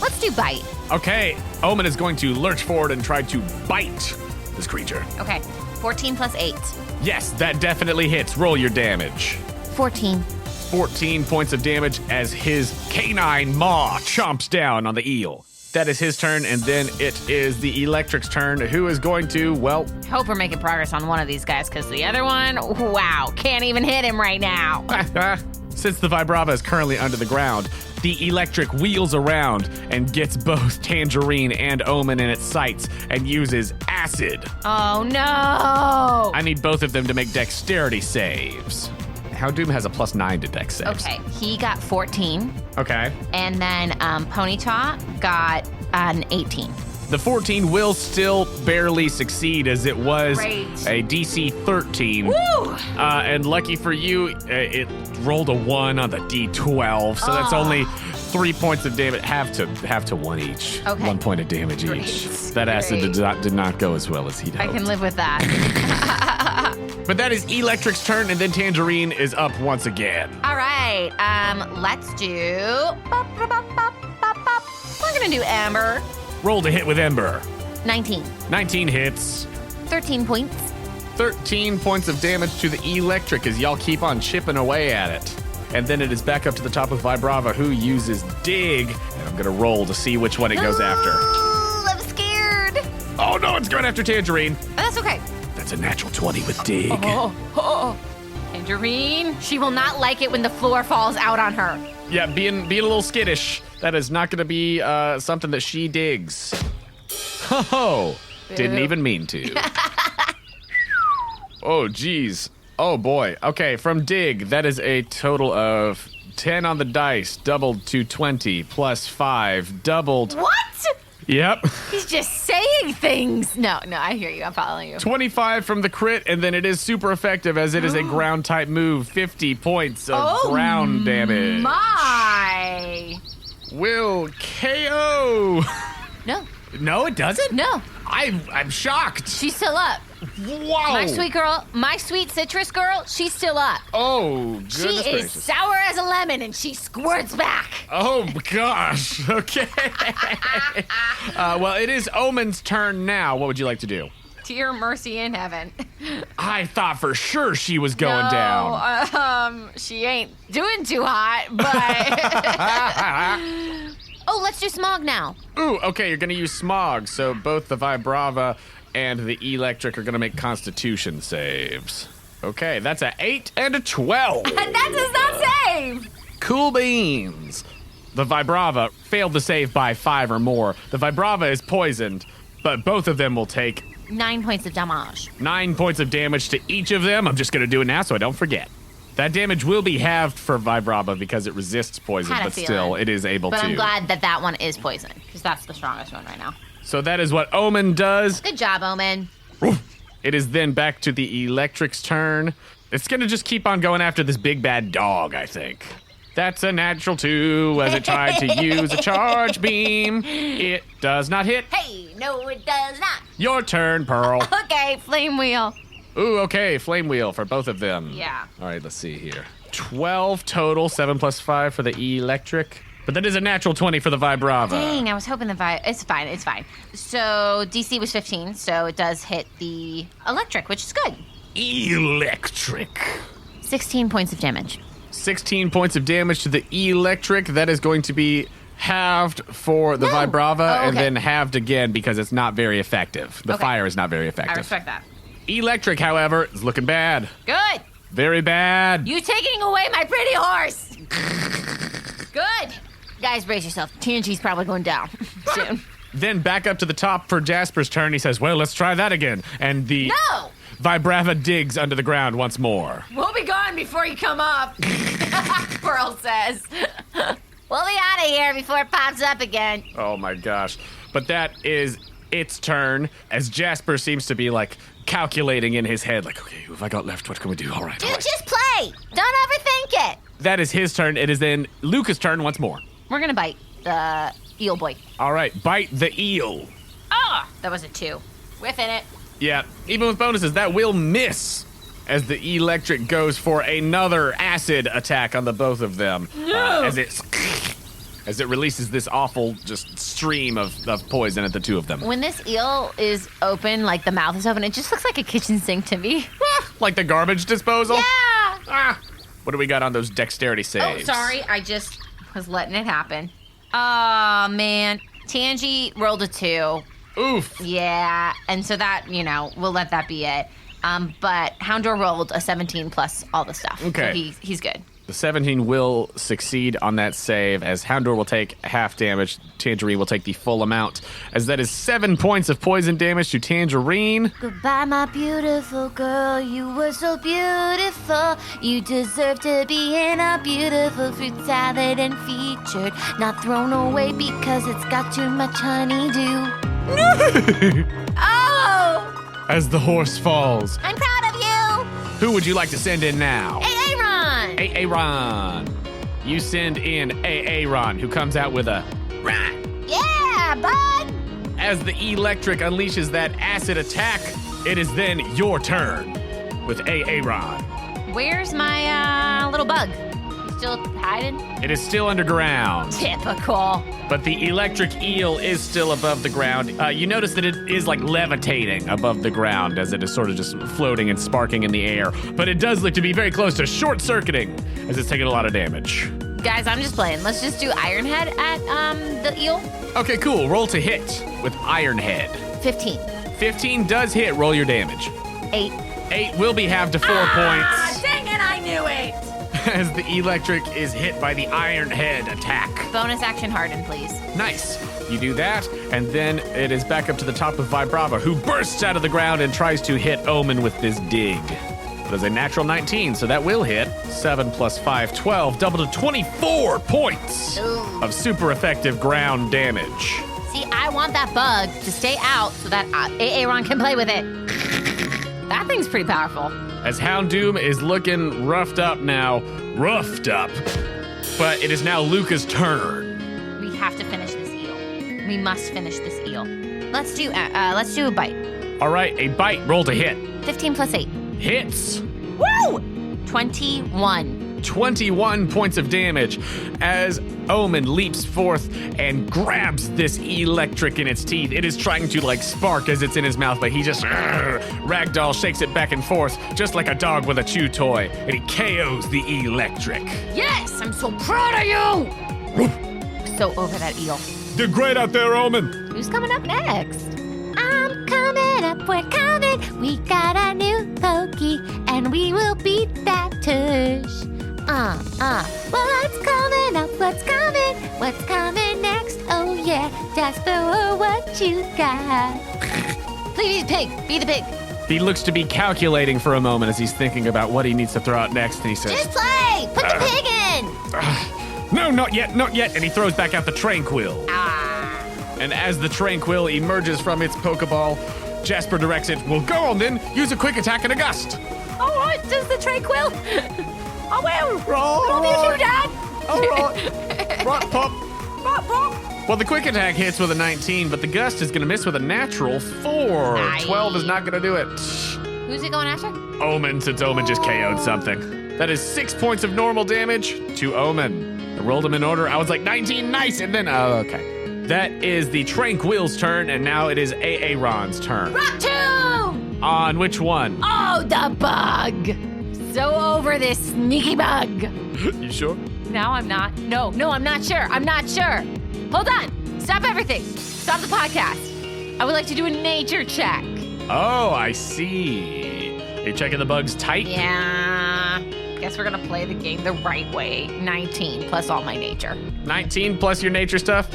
Let's do Bite. Okay, Hoenn is going to lurch forward and try to bite this creature. Okay, 14 plus 8. Yes, that definitely hits. Roll your damage. 14. 14 points of damage as his canine maw chomps down on the eel. That is his turn, and then it is the Electric's turn, who is going to, well... Hope we're making progress on one of these guys, because the other one, wow, can't even hit him right now. Since the Vibrava is currently under the ground, the Electric wheels around and gets both Tangerine and Hoenn in its sights and uses Acid. Oh, no. I need both of them to make dexterity saves. Houndoom has a +9 to dex saves. Okay, he got 14. Okay. And then Ponyta got an 18. The 14 will still barely succeed, as it was Great. a DC 13. Woo! And lucky for you, it rolled a 1 on the D12, so that's only 3 points of damage. Have to 1 each. Okay. 1 point of damage Great. each. That acid did not go as well as he'd I hoped. can live with that. But that is Electric's turn, and then Tangerine is up once again. All right, let's do... We're gonna do Amber. Roll to hit with Ember. 19. 19 hits. 13 points. 13 points of damage to the Electric as y'all keep on chipping away at it. And then it is back up to the top with Vibrava, who uses Dig. And I'm going to roll to see which one it goes after. Ooh, I'm scared. Oh, no, it's going after Tangerine. Oh, that's okay. That's a natural 20 with Dig. Oh. Tangerine. She will not like it when the floor falls out on her. Yeah, being a little skittish. That is not going to be something that she digs. Oh, didn't even mean to. Oh, geez. Oh, boy. Okay, from Dig, that is a total of 10 on the dice, doubled to 20, plus 5, doubled. What? Yep. He's just saying things. No, I hear you. I'm following you. 25 from the crit, and then it is super effective as it is a ground type move. 50 points of ground damage. My. Will KO. No. No, it doesn't? No. I'm shocked. She's still up. Wow. My sweet girl, my sweet citrus girl, she's still up. Oh, goodness She is gracious. sour as a lemon, and she squirts back. Oh, gosh. Okay. Well, it is Hoenn's turn now. What would you like to do? Dear mercy in heaven. I thought for sure she was going down. She ain't doing too hot, but... Oh, let's do Smog now. Ooh, okay, you're going to use Smog. So both the Vibrava and the Electric are going to make Constitution saves. Okay, that's a 8 and a 12. That does not save. Cool beans. The Vibrava failed to save by 5 or more. The Vibrava is poisoned, but both of them will take 9 points of damage. 9 points of damage to each of them. I'm just going to do it now so I don't forget. That damage will be halved for Vibrava because it resists poison, Had a but feeling. still, it is able But to. I'm glad that one is poison, because that's the strongest one right now. So that is what Hoenn does. Good job, Omen. It is then back to the Electric's turn. It's going to just keep on going after this big bad dog, I think. That's a natural 2 as it tried to use a charge beam. It does not hit. Hey, no, it does not. Your turn, Pearl. Okay, flame wheel. Ooh, okay, flame wheel for both of them. Yeah. All right, let's see here. 12 total, 7 plus 5 for the Electric. But that is a natural 20 for the Vibrava. Dang, I was hoping it's fine. So DC was 15, so it does hit the Electric, which is good. Electric. 16 points of damage. 16 points of damage to the electric. That is going to be halved for the Vibrava and then halved again because it's not very effective. The fire is not very effective. I respect that. Electric, however, is looking bad. Good. Very bad. You taking away my pretty horse. Good. Guys, brace yourself. TNG's probably going down soon. Then back up to the top for Jasper's turn. He says, well, let's try that again. And the No! Vibrava digs under the ground once more. We'll be gone before you come up, Pearl says. We'll be out of here before it pops up again. Oh my gosh. But that is its turn as Jasper seems to be like calculating in his head, like, okay, who have I got left? What can we do? All right. Dude, just play. Don't overthink it. That is his turn. It is then Luca's turn once more. We're going to bite the eel boy. All right, bite the eel. Ah, that was a 2. Whiffing it. Yeah, even with bonuses, that will miss as the electric goes for another acid attack on the both of them. No. As it releases this awful just stream of poison at the two of them. When this eel is open, like the mouth is open, it just looks like a kitchen sink to me. Like the garbage disposal? Yeah. What do we got on those dexterity saves? Oh, sorry. I just was letting it happen. Oh, man. Tangy rolled a 2. Oof. Yeah. And so that, we'll let that be it. But Houndour rolled a 17 plus all the stuff. Okay. So he's good. The 17 will succeed on that save, as Houndour will take half damage. Tangerine will take the full amount, as that is 7 points of poison damage to Tangerine. Goodbye, my beautiful girl. You were so beautiful. You deserve to be in a beautiful fruit salad and featured, not thrown away because it's got too much honeydew. Oh! As the horse falls. I'm proud of you. Who would you like to send in now? Aaron. Aaron. You send in Aaron, who comes out with a run. Yeah, bud. As the electric unleashes that acid attack, it is then your turn with Aaron. Where's my little bug? He's still hiding? It is still underground, Typical. but the electric eel is still above the ground. You notice that it is like levitating above the ground as it is sort of just floating and sparking in the air, but it does look to be very close to short-circuiting as it's taking a lot of damage. Guys, I'm just playing. Let's just do Iron Head at the eel. Okay, cool. Roll to hit with Iron Head. 15. 15 does hit. Roll your damage. 8. 8 will be halved to 4 points Dang it, I knew it! as the electric is hit by the Iron Head attack. Bonus action harden, please. Nice. You do that, and then it is back up to the top of Vibrava, who bursts out of the ground and tries to hit Omen with this dig. That is a natural 19, so that will hit. 7 plus 5, 12, double to 24 points Ooh. of super effective ground damage. See, I want that bug to stay out so that Aaron can play with it. That thing's pretty powerful. As Houndoom is looking roughed up now. Roughed up. But it is now Luca's turn. We have to finish this eel. We must finish this eel. Let's do a bite. All right, a bite. Roll to hit. 15 plus 8. Hits. Woo! 21. 21 points of damage as Omen leaps forth and grabs this electric in its teeth. It is trying to like spark as it's in his mouth, but he just ragdoll shakes it back and forth just like a dog with a chew toy, and he KOs the electric. Yes, I'm so proud of you. So over that eel. Did great out there, Omen. Who's coming up next? I'm coming up, we're coming. We got a new pokey, and we will beat that tush. What's coming up? What's coming? What's coming next? Oh yeah, Jasper, what you got? Please, pig. Be the pig. He looks to be calculating for a moment as he's thinking about what he needs to throw out next, and he says, Just play. Put the pig in. no, not yet, not yet, and he throws back out the Tranquil. And as the Tranquil emerges from its Pokeball, Jasper directs it, well, go on then, use a quick attack and a gust. All right, does the Tranquil? I will. All Love you too, Dad. All right. Right, Pop. Pop, pop. Well, the quick attack hits with a 19, but the gust is going to miss with a natural 4. Nice. 12 is not going to do it. Who's it going after? Omen, since Omen just KO'd something. That is 6 points of normal damage to Omen. I rolled them in order. I was like, 19, nice, and then, okay. That is the Tranquil's turn, and now it is Aaron's turn. Rock 2! On which one? Oh, the bug. so over this sneaky bug. You sure? Now I'm not. No, I'm not sure. I'm not sure. Hold on. Stop everything. Stop the podcast. I would like to do a nature check. Oh, I see. You're checking the bug's type? Yeah. Guess we're going to play the game the right way. 19 plus all my nature. 19 plus your nature stuff.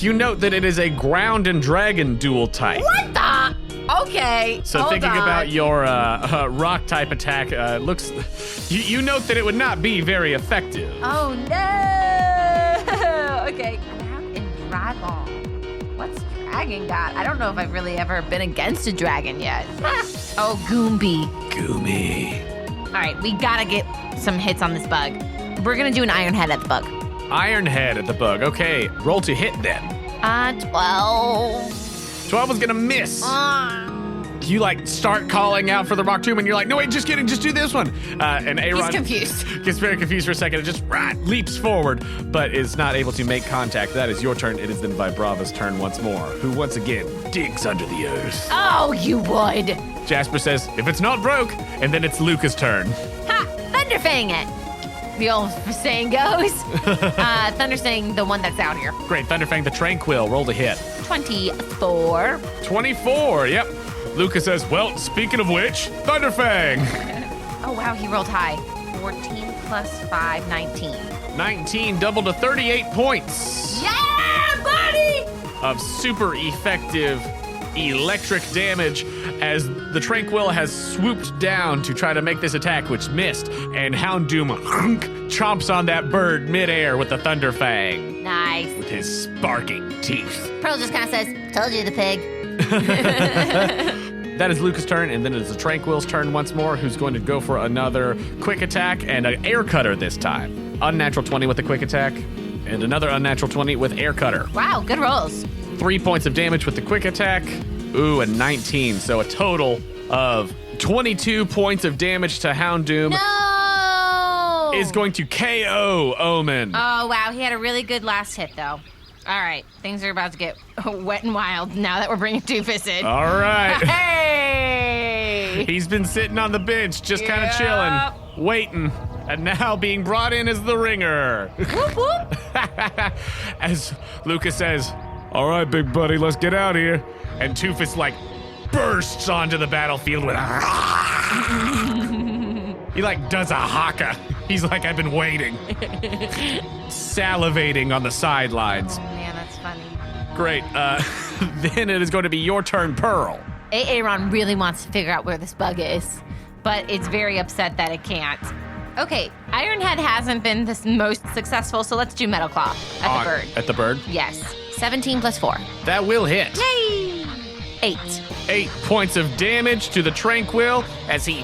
You note that it is a ground and dragon dual type. What the? Okay. So hold thinking on. about your rock type attack, looks. You note that it would not be very effective. Oh, no. Okay. Ground and dragon. What's dragon got? I don't know if I've really ever been against a dragon yet. Oh, Goomby. Goomy. All right, we gotta get some hits on this bug. We're gonna do an iron head at the bug. Iron head at the bug. Okay, roll to hit then. 12. 12 is gonna miss. You like start calling out for the rock tomb, and you're like, no wait, just kidding, just do this one. And Aaron He's confused. gets very confused for a second and just leaps forward, but is not able to make contact. That is your turn. It is then Vibrava's turn once more, who once again digs under the earth. Oh, you would. Jasper says, if it's not broke, and then it's Luca's turn. Ha! Thunderfang it. The old saying goes. Thunderfang, the one that's out here. Great, Thunderfang the Tranquil, roll to hit. 24. 24, yep. Luca says, well, speaking of which, Thunderfang. Oh, wow, he rolled high. 14 plus 5, 19. 19, double to 38 points Yeah, buddy! of super effective electric damage as the Tranquil has swooped down to try to make this attack, which missed, and Houndoom chomps on that bird midair with the Thunderfang Nice. with his sparking teeth. Pearl just kind of says, told you the pig. That is Luca's turn, and then it is the Tranquil's turn once more, who's going to go for another quick attack and an air cutter this time. Unnatural 20 with a quick attack, and another unnatural 20 with air cutter. Wow, good rolls. 3 points of damage with the quick attack. Ooh, a 19. So a total of 22 points of damage to Houndoom. No! Is going to KO Omen. Oh, wow, he had a really good last hit, though. All right, things are about to get wet and wild now that we're bringing Doofus in. All right. Hey! He's been sitting on the bench, just kind of Yep. chilling, waiting, and now being brought in as the ringer. Whoop, whoop. As Luca says, all right, big buddy, let's get out of here. And Doofus, like, bursts onto the battlefield with a... He, like, does a haka. He's like, I've been waiting. Salivating on the sidelines. Oh, man, that's funny. Great. Then it is going to be your turn, Pearl. Aaron really wants to figure out where this bug is, but it's very upset that it can't. Okay, Ironhead hasn't been the most successful, so let's do Metal Claw at the bird. At the bird? Yes. 17 plus 4. That will hit. Yay! 8. 8 points of damage to the Tranquil as he,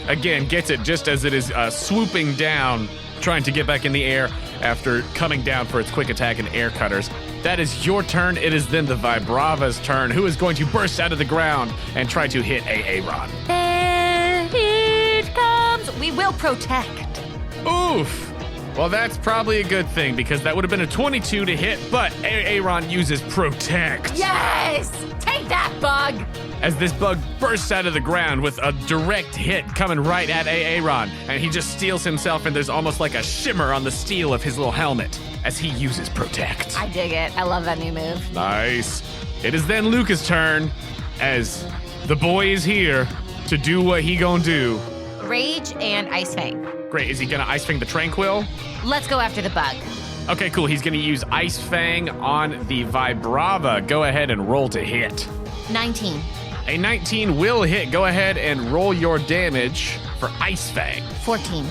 again, gets it just as it is swooping down, trying to get back in the air after coming down for its quick attack and air cutters. That is your turn. It is then the Vibrava's turn, who is going to burst out of the ground and try to hit Aaron. There it comes. We will protect. Oof. Well, that's probably a good thing because that would have been a 22 to hit, but Aaron uses Protect. Yes! Take that, bug! As this bug bursts out of the ground with a direct hit coming right at Aaron, and he just steals himself, and there's almost like a shimmer on the steel of his little helmet as he uses Protect. I dig it. I love that new move. Nice. It is then Luca's turn as the boy is here to do what he gonna do. Rage and Ice Fang. Great. Is he gonna Ice Fang the Tranquil? Let's go after the bug. Okay, cool. He's gonna use Ice Fang on the Vibrava. Go ahead and roll to hit. 19. A 19 will hit. Go ahead and roll your damage for Ice Fang. 14.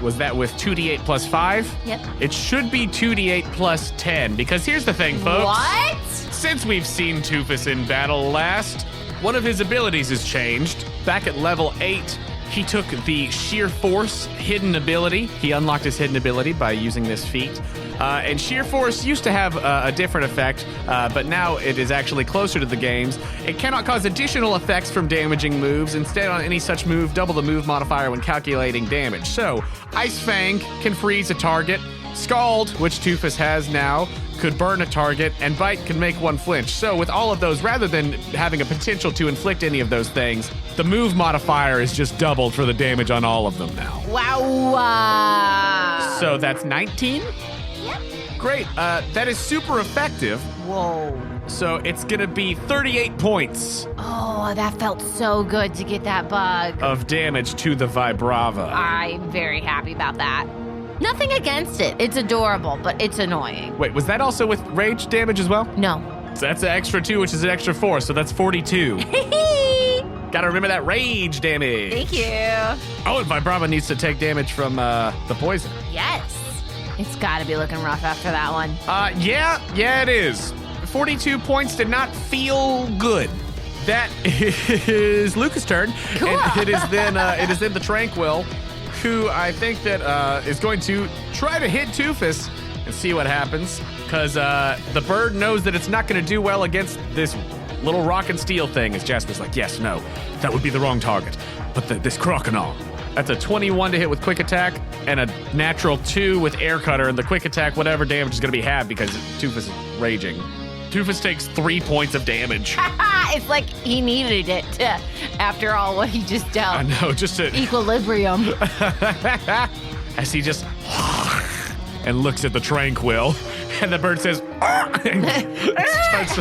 Was that with 2d8 plus 5? Yep. It should be 2d8 plus 10, because here's the thing, folks. What? Since we've seen Doofus in battle last, one of his abilities has changed. Back at level 8, he took the Sheer Force hidden ability. He unlocked his hidden ability by using this feat. And Sheer Force used to have a different effect, but now it is actually closer to the games. It cannot cause additional effects from damaging moves. Instead, on any such move, double the move modifier when calculating damage. So, Ice Fang can freeze a target. Scald, which Doofus has now, could burn a target, and Bite can make one flinch. So with all of those, rather than having a potential to inflict any of those things, the move modifier is just doubled for the damage on all of them now. Wow. So that's 19? Yep. Great. That is super effective. Whoa. So it's going to be 38 points Oh, that felt so good to get that bug. of damage to the Vibrava. I'm very happy about that. Nothing against it. It's adorable, but it's annoying. Wait, was that also with rage damage as well? No. So that's an extra 2, which is an extra 4, so that's 42. Gotta remember that rage damage. Thank you. Oh, and Vibrava needs to take damage from the poison. Yes. It's got to be looking rough after that one. Yeah, it is. 42 points did not feel good. That is Luca's turn. Cool. And it is then the Tranquil, who I think that is going to try to hit Toofus and see what happens. Because the bird knows that it's not going to do well against this little rock and steel thing. As Jasper's like, yes, no, that would be the wrong target. But this Croconaw. That's a 21 to hit with quick attack and a natural 2 with air cutter. And the quick attack, whatever damage is going to be halved because Toofus is raging. Toofus takes 3 points of damage. It's like he needed it to, after all what he just dealt. I know, just to... Equilibrium. As he just... and looks at the Tranquil. And the bird says... and starts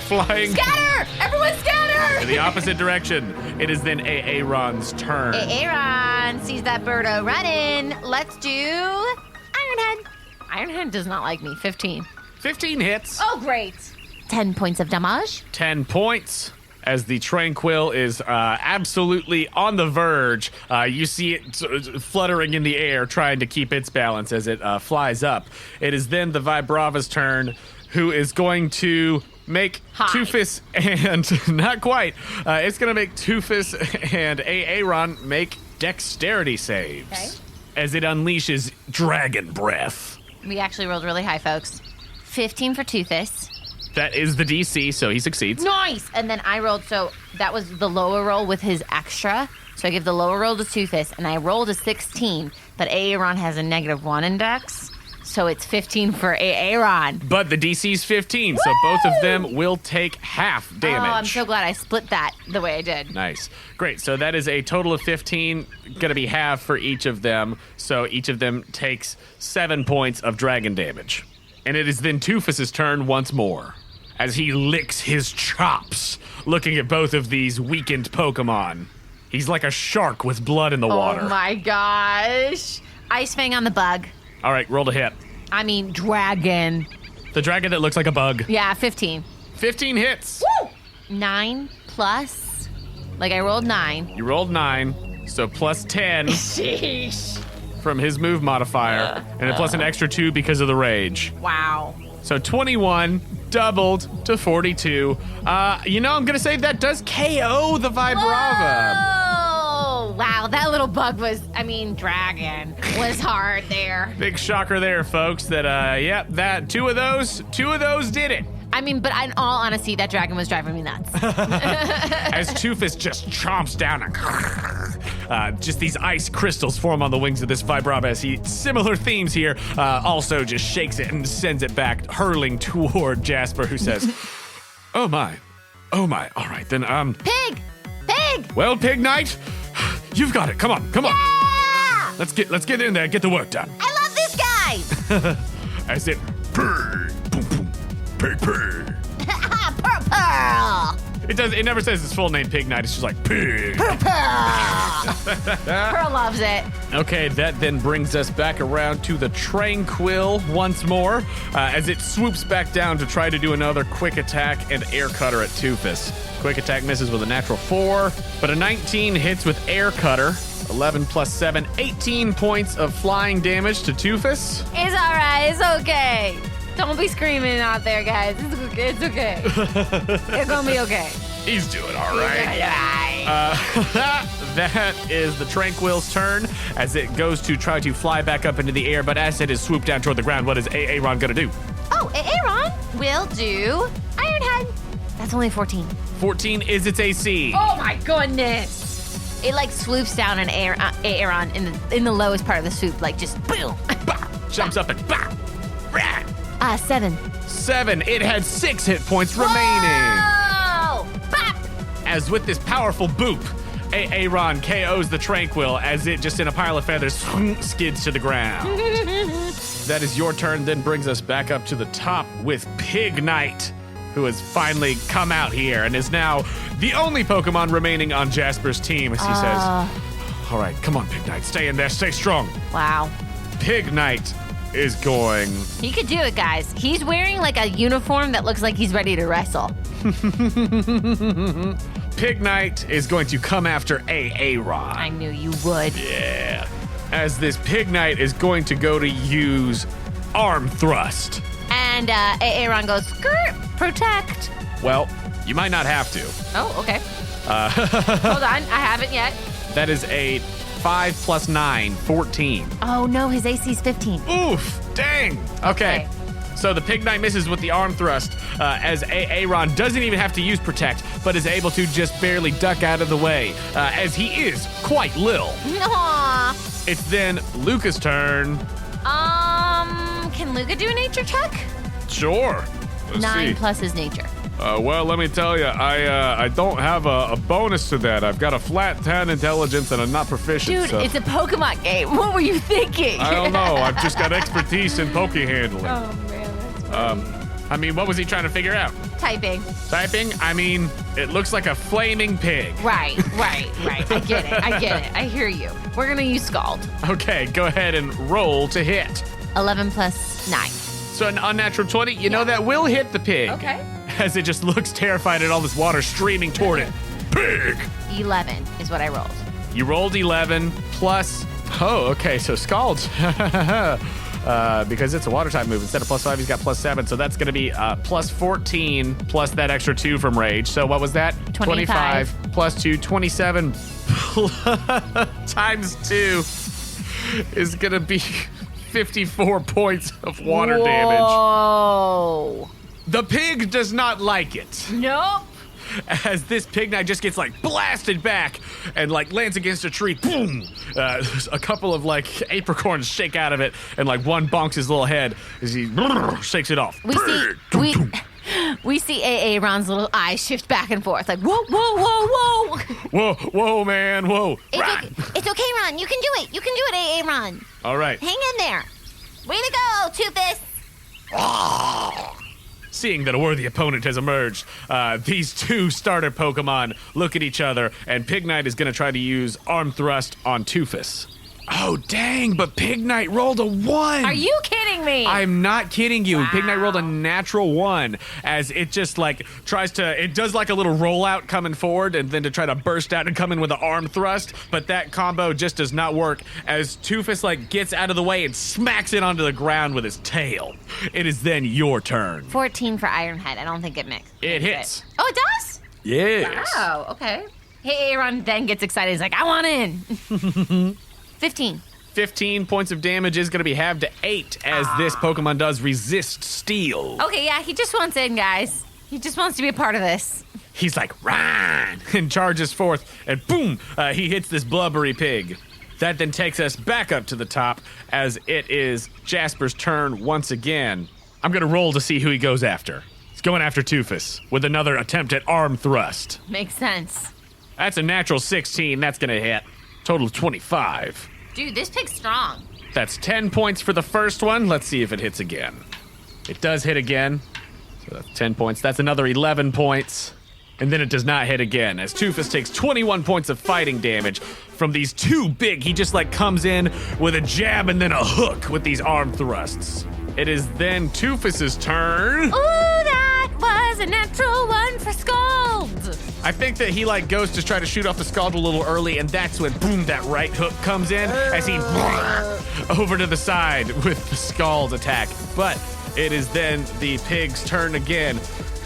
flying... Scatter! Everyone scatter! in the opposite direction. It is then Aaron's turn. Aaron sees that birdo running. Let's do Ironhead. Ironhead does not like me. 15. 15 hits. Oh, great. 10 points of damage. 10 points. As the Tranquil is absolutely on the verge. You see it fluttering in the air, trying to keep its balance as it flies up. It is then the Vibrava's turn, who is going to make Toofus and... not quite. It's going to make Toofus and Aaron make dexterity saves. Okay. As it unleashes Dragon Breath. We actually rolled really high, folks. 15 for Toofus. That is the DC, so he succeeds. Nice! And then I rolled, so that was the lower roll with his extra. So I give the lower roll to Toofus, and I rolled a 16, but Aaron has a -1 in dex, so it's 15 for Aaron. But the DC's 15, so both of them will take half damage. Oh, I'm so glad I split that the way I did. Nice. Great, so that is a total of 15, gonna be half for each of them, so each of them takes 7 points of dragon damage. And it is then Toofus's turn once more, as he licks his chops, looking at both of these weakened Pokemon. He's like a shark with blood in the water. Oh my gosh. Ice Fang on the bug. All right, roll to hit. I mean, dragon. The dragon that looks like a bug. Yeah, 15. 15 hits. Woo! 9 plus, like I rolled 9. You rolled 9, so plus 10 Sheesh. from his move modifier, and then plus an extra 2 because of the rage. Wow. So 21 doubled to 42. I'm gonna say that does KO the Vibrava. Oh, wow. That little bug dragon was hard there. Big shocker there, folks. That that two of those did it. But in all honesty, that dragon was driving me nuts. As Toofus just chomps down and just these ice crystals form on the wings of this Vibrava as he, similar themes here, also just shakes it and sends it back, hurling toward Jasper, who says, oh my, all right, then, Pig! well, Pig Knight, you've got it, come on. Yeah! Let's get in there, get the work done. I love this guy! As it, purr, boom, boom, pig. Pearl! It never says his full name, Pig Knight. It's just like, pig. Pearl loves it. Okay, that then brings us back around to the Tranquil once more, as it swoops back down to try to do another quick attack and air cutter at Toofus. Quick attack misses with a natural 4, but a 19 hits with air cutter. 11 plus 7, 18 points of flying damage to Toofus. It's all right. It's okay. Don't be screaming out there, guys. It's okay. It's gonna be okay. He's doing all right. It's all right. That is the Tranquil's turn as it goes to try to fly back up into the air, but as it is swooped down toward the ground, what is Aaron gonna do? Oh, Aaron will do Ironhead. That's only 14. 14 is its AC. Oh my goodness. It swoops down on Aaron in the lowest part of the swoop, just boom. Bah! Jumps up and bah! Rah! 7. 7. It had 6 hit points remaining. Whoa! Bop! As with this powerful boop, Aaron KOs the Tranquil as it just in a pile of feathers skids to the ground. That is your turn, then brings us back up to the top with Pig Knight, who has finally come out here and is now the only Pokemon remaining on Jasper's team, as he says, all right, come on, Pig Knight, stay in there, stay strong. Wow. Pig Knight is going... He could do it, guys. He's wearing like a uniform that looks like he's ready to wrestle. Pig Knight is going to come after Aaron. I knew you would. Yeah. As this Pig Knight is going to go to use Arm Thrust. And Aaron goes, skirt, protect. Well, you might not have to. Oh, okay. Hold on, I haven't yet. That is a 5 plus 9, 14. Oh no, his AC's 15. Oof, dang. Okay. So the Pig Knight misses with the Arm Thrust, as Aaron doesn't even have to use Protect, but is able to just barely duck out of the way, as he is quite little. Aww. It's then Luca's turn. Can Luca do a nature check? Sure. Let's 9 see. plus his nature. Well, let me tell you, I don't have a bonus to that. I've got a flat 10 intelligence and I'm not proficient. Dude, so. it's a Pokemon game. What were you thinking? I don't know. I've just got expertise in Poke handling. Oh, man, that's funny. I mean, what was he trying to figure out? Typing. Typing? I mean, it looks like a flaming pig. Right. I get it. I hear you. We're going to use Scald. Okay, go ahead and roll to hit. 11 plus 9. So an unnatural 20, you know that will hit the pig. Okay. As it just looks terrified at all this water streaming toward it. Pig! 11 is what I rolled. You rolled 11 plus... Oh, okay, so Scald. Because it's a water type move. Instead of plus 5, he's got plus 7. So that's going to be plus 14 plus that extra 2 from Rage. So what was that? 25. Plus 2, 27 times 2 is going to be 54 points of water damage. Whoa. The pig does not like it. Nope. As this Pig Knight just gets like blasted back and like lands against a tree. Boom! A couple of like apricorns shake out of it, and like one bonks his little head as he shakes it off. We see Aaron's little eyes shift back and forth, like whoa. Whoa, man, whoa. It's okay, Ron. You can do it. You can do it, Ron. All right. Hang in there. Way to go, Two-Fist. Seeing that a worthy opponent has emerged, these two starter Pokemon look at each other, and Pig Knight is going to try to use Arm Thrust on Two-Fist. Oh, dang, but Pig Knight rolled a 1. Are you kidding me? I'm not kidding you. Wow. Pig Knight rolled a natural 1 as it just like it does like a little rollout coming forward and then to try to burst out and come in with an Arm Thrust, but that combo just does not work as Two-Fist like gets out of the way and smacks it onto the ground with his tail. It is then your turn. 14 for Iron Head. I don't think it mixed. It hits. Oh, it does? Yes. Oh, okay. Hey, Aaron then gets excited. He's like, I want in. 15. 15 points of damage is going to be halved to 8 as this Pokemon does resist steel. Okay, yeah, he just wants in, guys. He just wants to be a part of this. He's like, run, and charges forth, and boom, he hits this blubbery pig. That then takes us back up to the top as it is Jasper's turn once again. I'm going to roll to see who he goes after. He's going after Two-Fist with another attempt at Arm Thrust. Makes sense. That's a natural 16. That's going to hit. Total of 25. Dude, this pig's strong. That's 10 points for the first one. Let's see if it hits again. It does hit again. So that's 10 points. That's another 11 points. And then it does not hit again as Two-Fist takes 21 points of fighting damage from these two big. He just like comes in with a jab and then a hook with these arm thrusts. It is then Two-Fist's turn. Ooh, that was a natural 1 for Scald. I think that he like goes to try to shoot off the Scald a little early, and that's when boom, that right hook comes in as he over to the side with the Scald attack. But it is then the pig's turn again,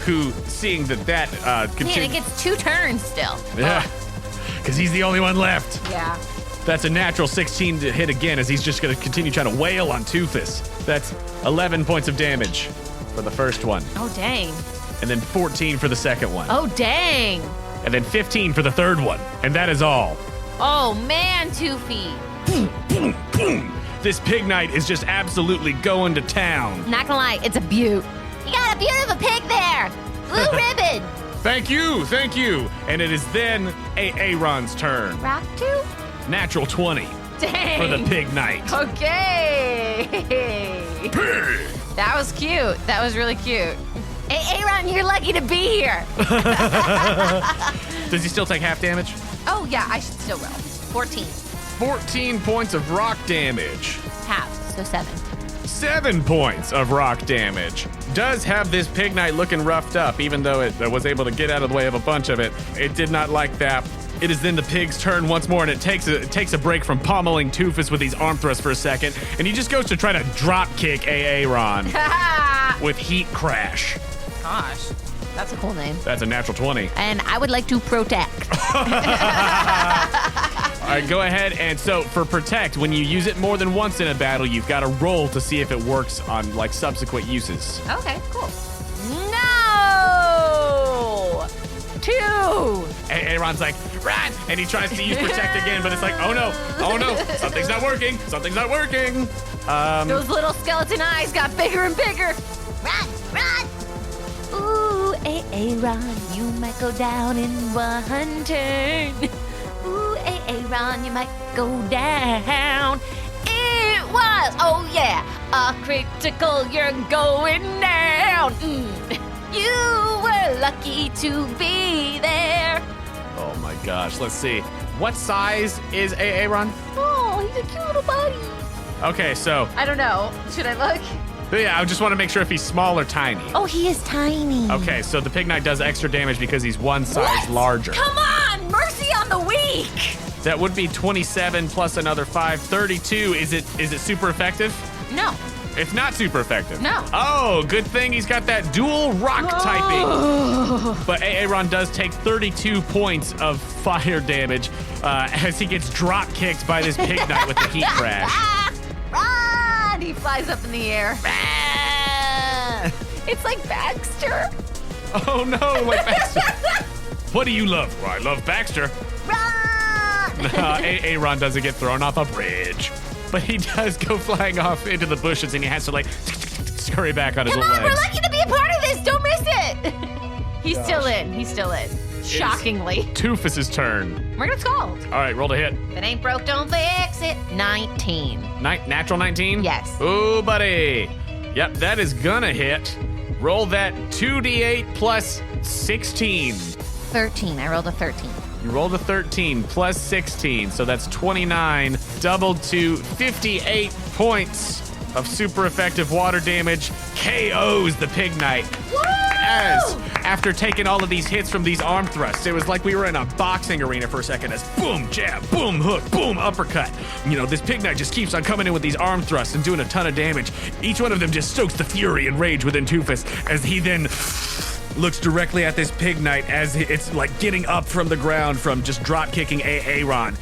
who seeing that Man, it gets 2 turns still. Yeah, because he's the only one left. Yeah. That's a natural 16 to hit again as he's just going to continue trying to wail on Two-Fist. That's 11 points of damage for the first one. Oh, dang. And then 14 for the second one. Oh, dang. And then 15 for the third one. And that is all. Oh, man, 2 feet. Boom, boom, boom. This Pig Knight is just absolutely going to town. Not gonna lie, it's a beaut. You got that beautiful pig there. Blue ribbon. Thank you. And it is then Aaron's turn. Rock 2? Natural 20 Dang. for the pig knight. Okay. Pig! That was cute. That was really cute. Hey, Aaron, you're lucky to be here. Does he still take half damage? Oh, yeah, I should still roll. 14. 14 points of rock damage. Half, so 7. 7 points of rock damage. Does have this pig knight looking roughed up, even though it was able to get out of the way of a bunch of it. It did not like that. It is then the pig's turn once more, and it takes a break from pommeling Toofus with these arm thrusts for a second, and he just goes to try to drop kick Aaron with Heat Crash. Gosh, that's a cool name. That's a natural 20. And I would like to protect. All right, go ahead. And so for protect, when you use it more than once in a battle, you've got to roll to see if it works on like subsequent uses. Okay, cool. No! 2! Aaron's like, run! And he tries to use protect again, but it's like, oh no, something's not working. Those little skeleton eyes got bigger and bigger. Run, run! Ooh, Aaron, you might go down in one turn. Ooh, Aaron, you might go down. It was, oh yeah, a critical, you're going down. You were lucky to be there. Oh my gosh, let's see. What size is Aaron? Oh, he's a cute little buddy. Okay, so, I don't know. Should I look? yeah, I just want to make sure if he's small or tiny. Oh, he is tiny. Okay, so the pig knight does extra damage because he's one size larger. Come on, mercy on the weak. That would be 27 plus another 5, 32. Is it super effective? No. It's not super effective. No. Oh, good thing he's got that dual rock typing. But Aaron does take 32 points of fire damage as he gets drop kicked by this pig knight with the heat crash. Run! He flies up in the air. It's like Baxter. Oh no, like Baxter. What do you love? Well, I love Baxter. Run! Aaron doesn't get thrown off a bridge. But he does go flying off into the bushes and he has to like scurry back on his Come little on, we're legs. lucky to be a part of this. Don't miss it. He's still in. Shockingly. Toofus's turn. We're gonna scold. All right, roll to hit. If it ain't broke, don't fix it. 19. Natural 19? Yes. Ooh, buddy. Yep, that is gonna hit. Roll that 2d8 plus 16. 13. I rolled a 13. You rolled a 13 plus 16, so that's 29, doubled to 58 points of super effective water damage. KOs the pig knight. As after taking all of these hits from these arm thrusts, it was like we were in a boxing arena for a second as boom, jab, boom, hook, boom, uppercut. You know, this pig knight just keeps on coming in with these arm thrusts and doing a ton of damage. Each one of them just stokes the fury and rage within Toofus as he then looks directly at this pig knight as it's like getting up from the ground from just drop kicking Aaron.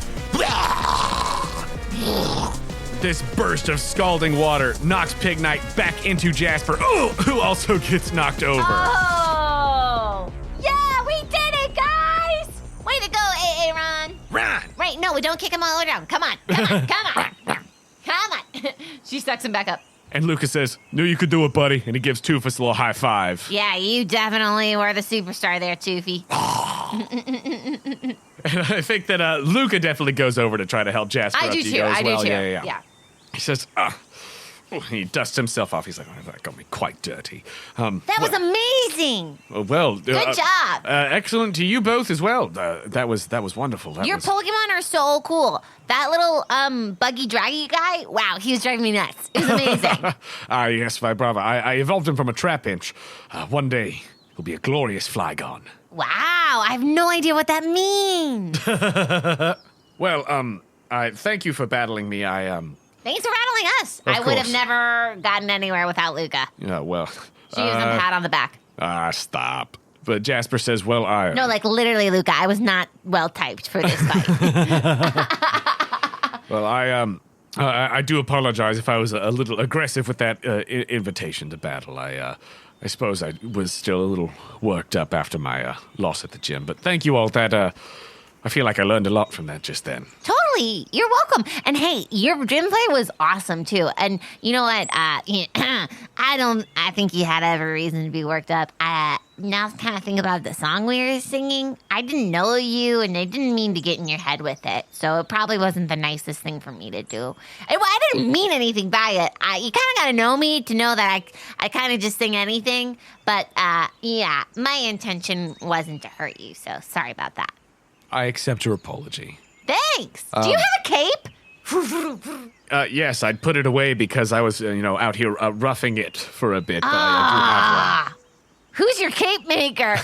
This burst of scalding water knocks pig knight back into Jasper, who also gets knocked over. Oh! Yeah, we did it, guys! Way to go, Aaron. Run! Right, no, we don't kick him all the way down. Come on, come on. She sucks him back up. And Luca says, knew you could do it, buddy. And he gives Toofus a little high five. Yeah, you definitely were the superstar there, Toofy. And I think that Luca definitely goes over to try to help Jasper I up. do You too. go as I well. do too. Yeah. He says, he dusts himself off. He's like, oh, that got me quite dirty. That was amazing. Well, Good job. Excellent to you both as well. That was wonderful. Your Pokemon are so cool. That little buggy draggy guy, wow, he was driving me nuts. It was amazing. Yes, my brother. I evolved him from a trapinch. One day, he'll be a glorious Flygon. Wow, I have no idea what that means. Well, I thank you for battling me. Thanks for rattling us. I would have course. never gotten anywhere without Luca. Yeah, well. She gives him a pat on the back. Stop. But Jasper says, well, No, like literally, Luca, I was not well typed for this fight. Well, I do apologize if I was a little aggressive with that invitation to battle. I suppose I was still a little worked up after my loss at the gym. But thank you all. I feel like I learned a lot from that just then. Totally. Totally. You're welcome. And hey, your gym play was awesome too. And you know what? I think you had every reason to be worked up. Now kind of think about the song we were singing. I didn't know you, and I didn't mean to get in your head with it. So it probably wasn't the nicest thing for me to do. I didn't mean anything by it. You kind of got to know me to know that I kind of just sing anything. But yeah, my intention wasn't to hurt you. So sorry about that. I accept your apology. Thanks. Do you have a cape? Yes, I'd put it away because I was, out here roughing it for a bit. But I do have one. Who's your cape maker?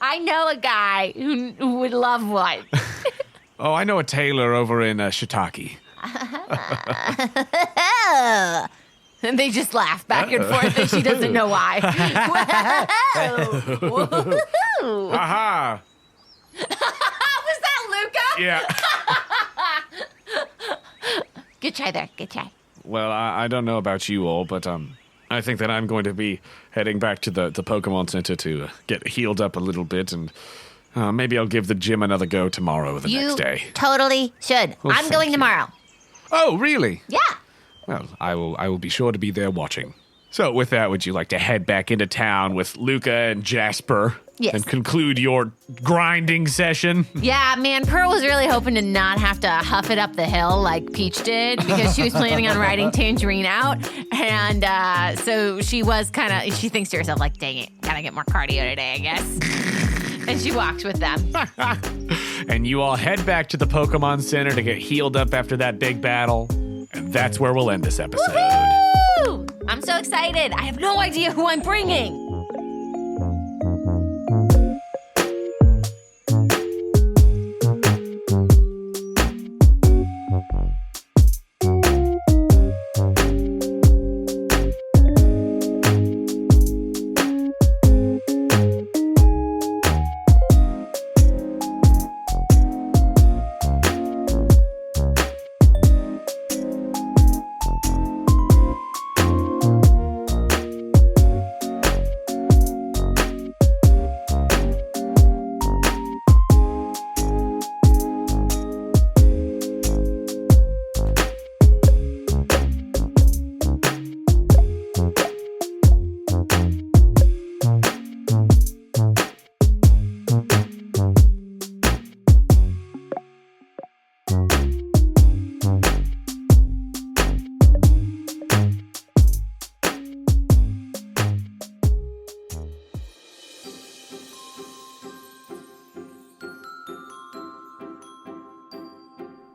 I know a guy who would love one. Oh, I know a tailor over in Shiitake. And they just laugh back and forth, and she doesn't know why. Whoa. Aha! Was that Luca? Yeah. Good try there. Good try. Well, I don't know about you all, but I think that I'm going to be heading back to the Pokemon Center to get healed up a little bit, and maybe I'll give the gym another go tomorrow or the next day. Totally should. Well, I'm going tomorrow. Oh, really? Yeah. Well, I will be sure to be there watching. So with that, would you like to head back into town with Luca and Jasper? Yes. And conclude your grinding session? Yeah, man, Pearl was really hoping to not have to huff it up the hill like Peach did because she was planning on riding Tangerine out. And so she thinks to herself, like, dang it, gotta get more cardio today, I guess. And she walked with them. And you all head back to the Pokemon Center to get healed up after that big battle. And that's where we'll end this episode. Woo! I'm so excited. I have no idea who I'm bringing.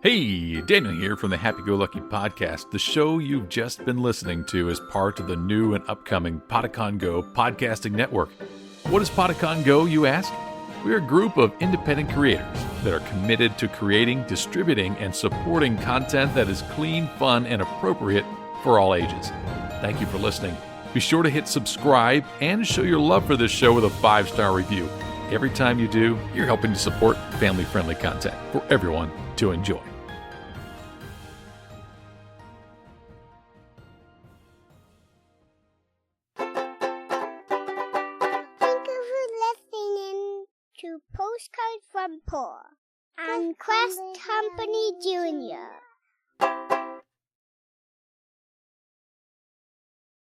Hey, Daniel here from the Happy Go Lucky Podcast. The show you've just been listening to is part of the new and upcoming Pokémon Go podcasting network. What is Pokémon Go, you ask? We're a group of independent creators that are committed to creating, distributing, and supporting content that is clean, fun, and appropriate for all ages. Thank you for listening. Be sure to hit subscribe and show your love for this show with a 5-star review. Every time you do, you're helping to support family-friendly content for everyone to enjoy. To Postcards from Poor and Quest Company Jr.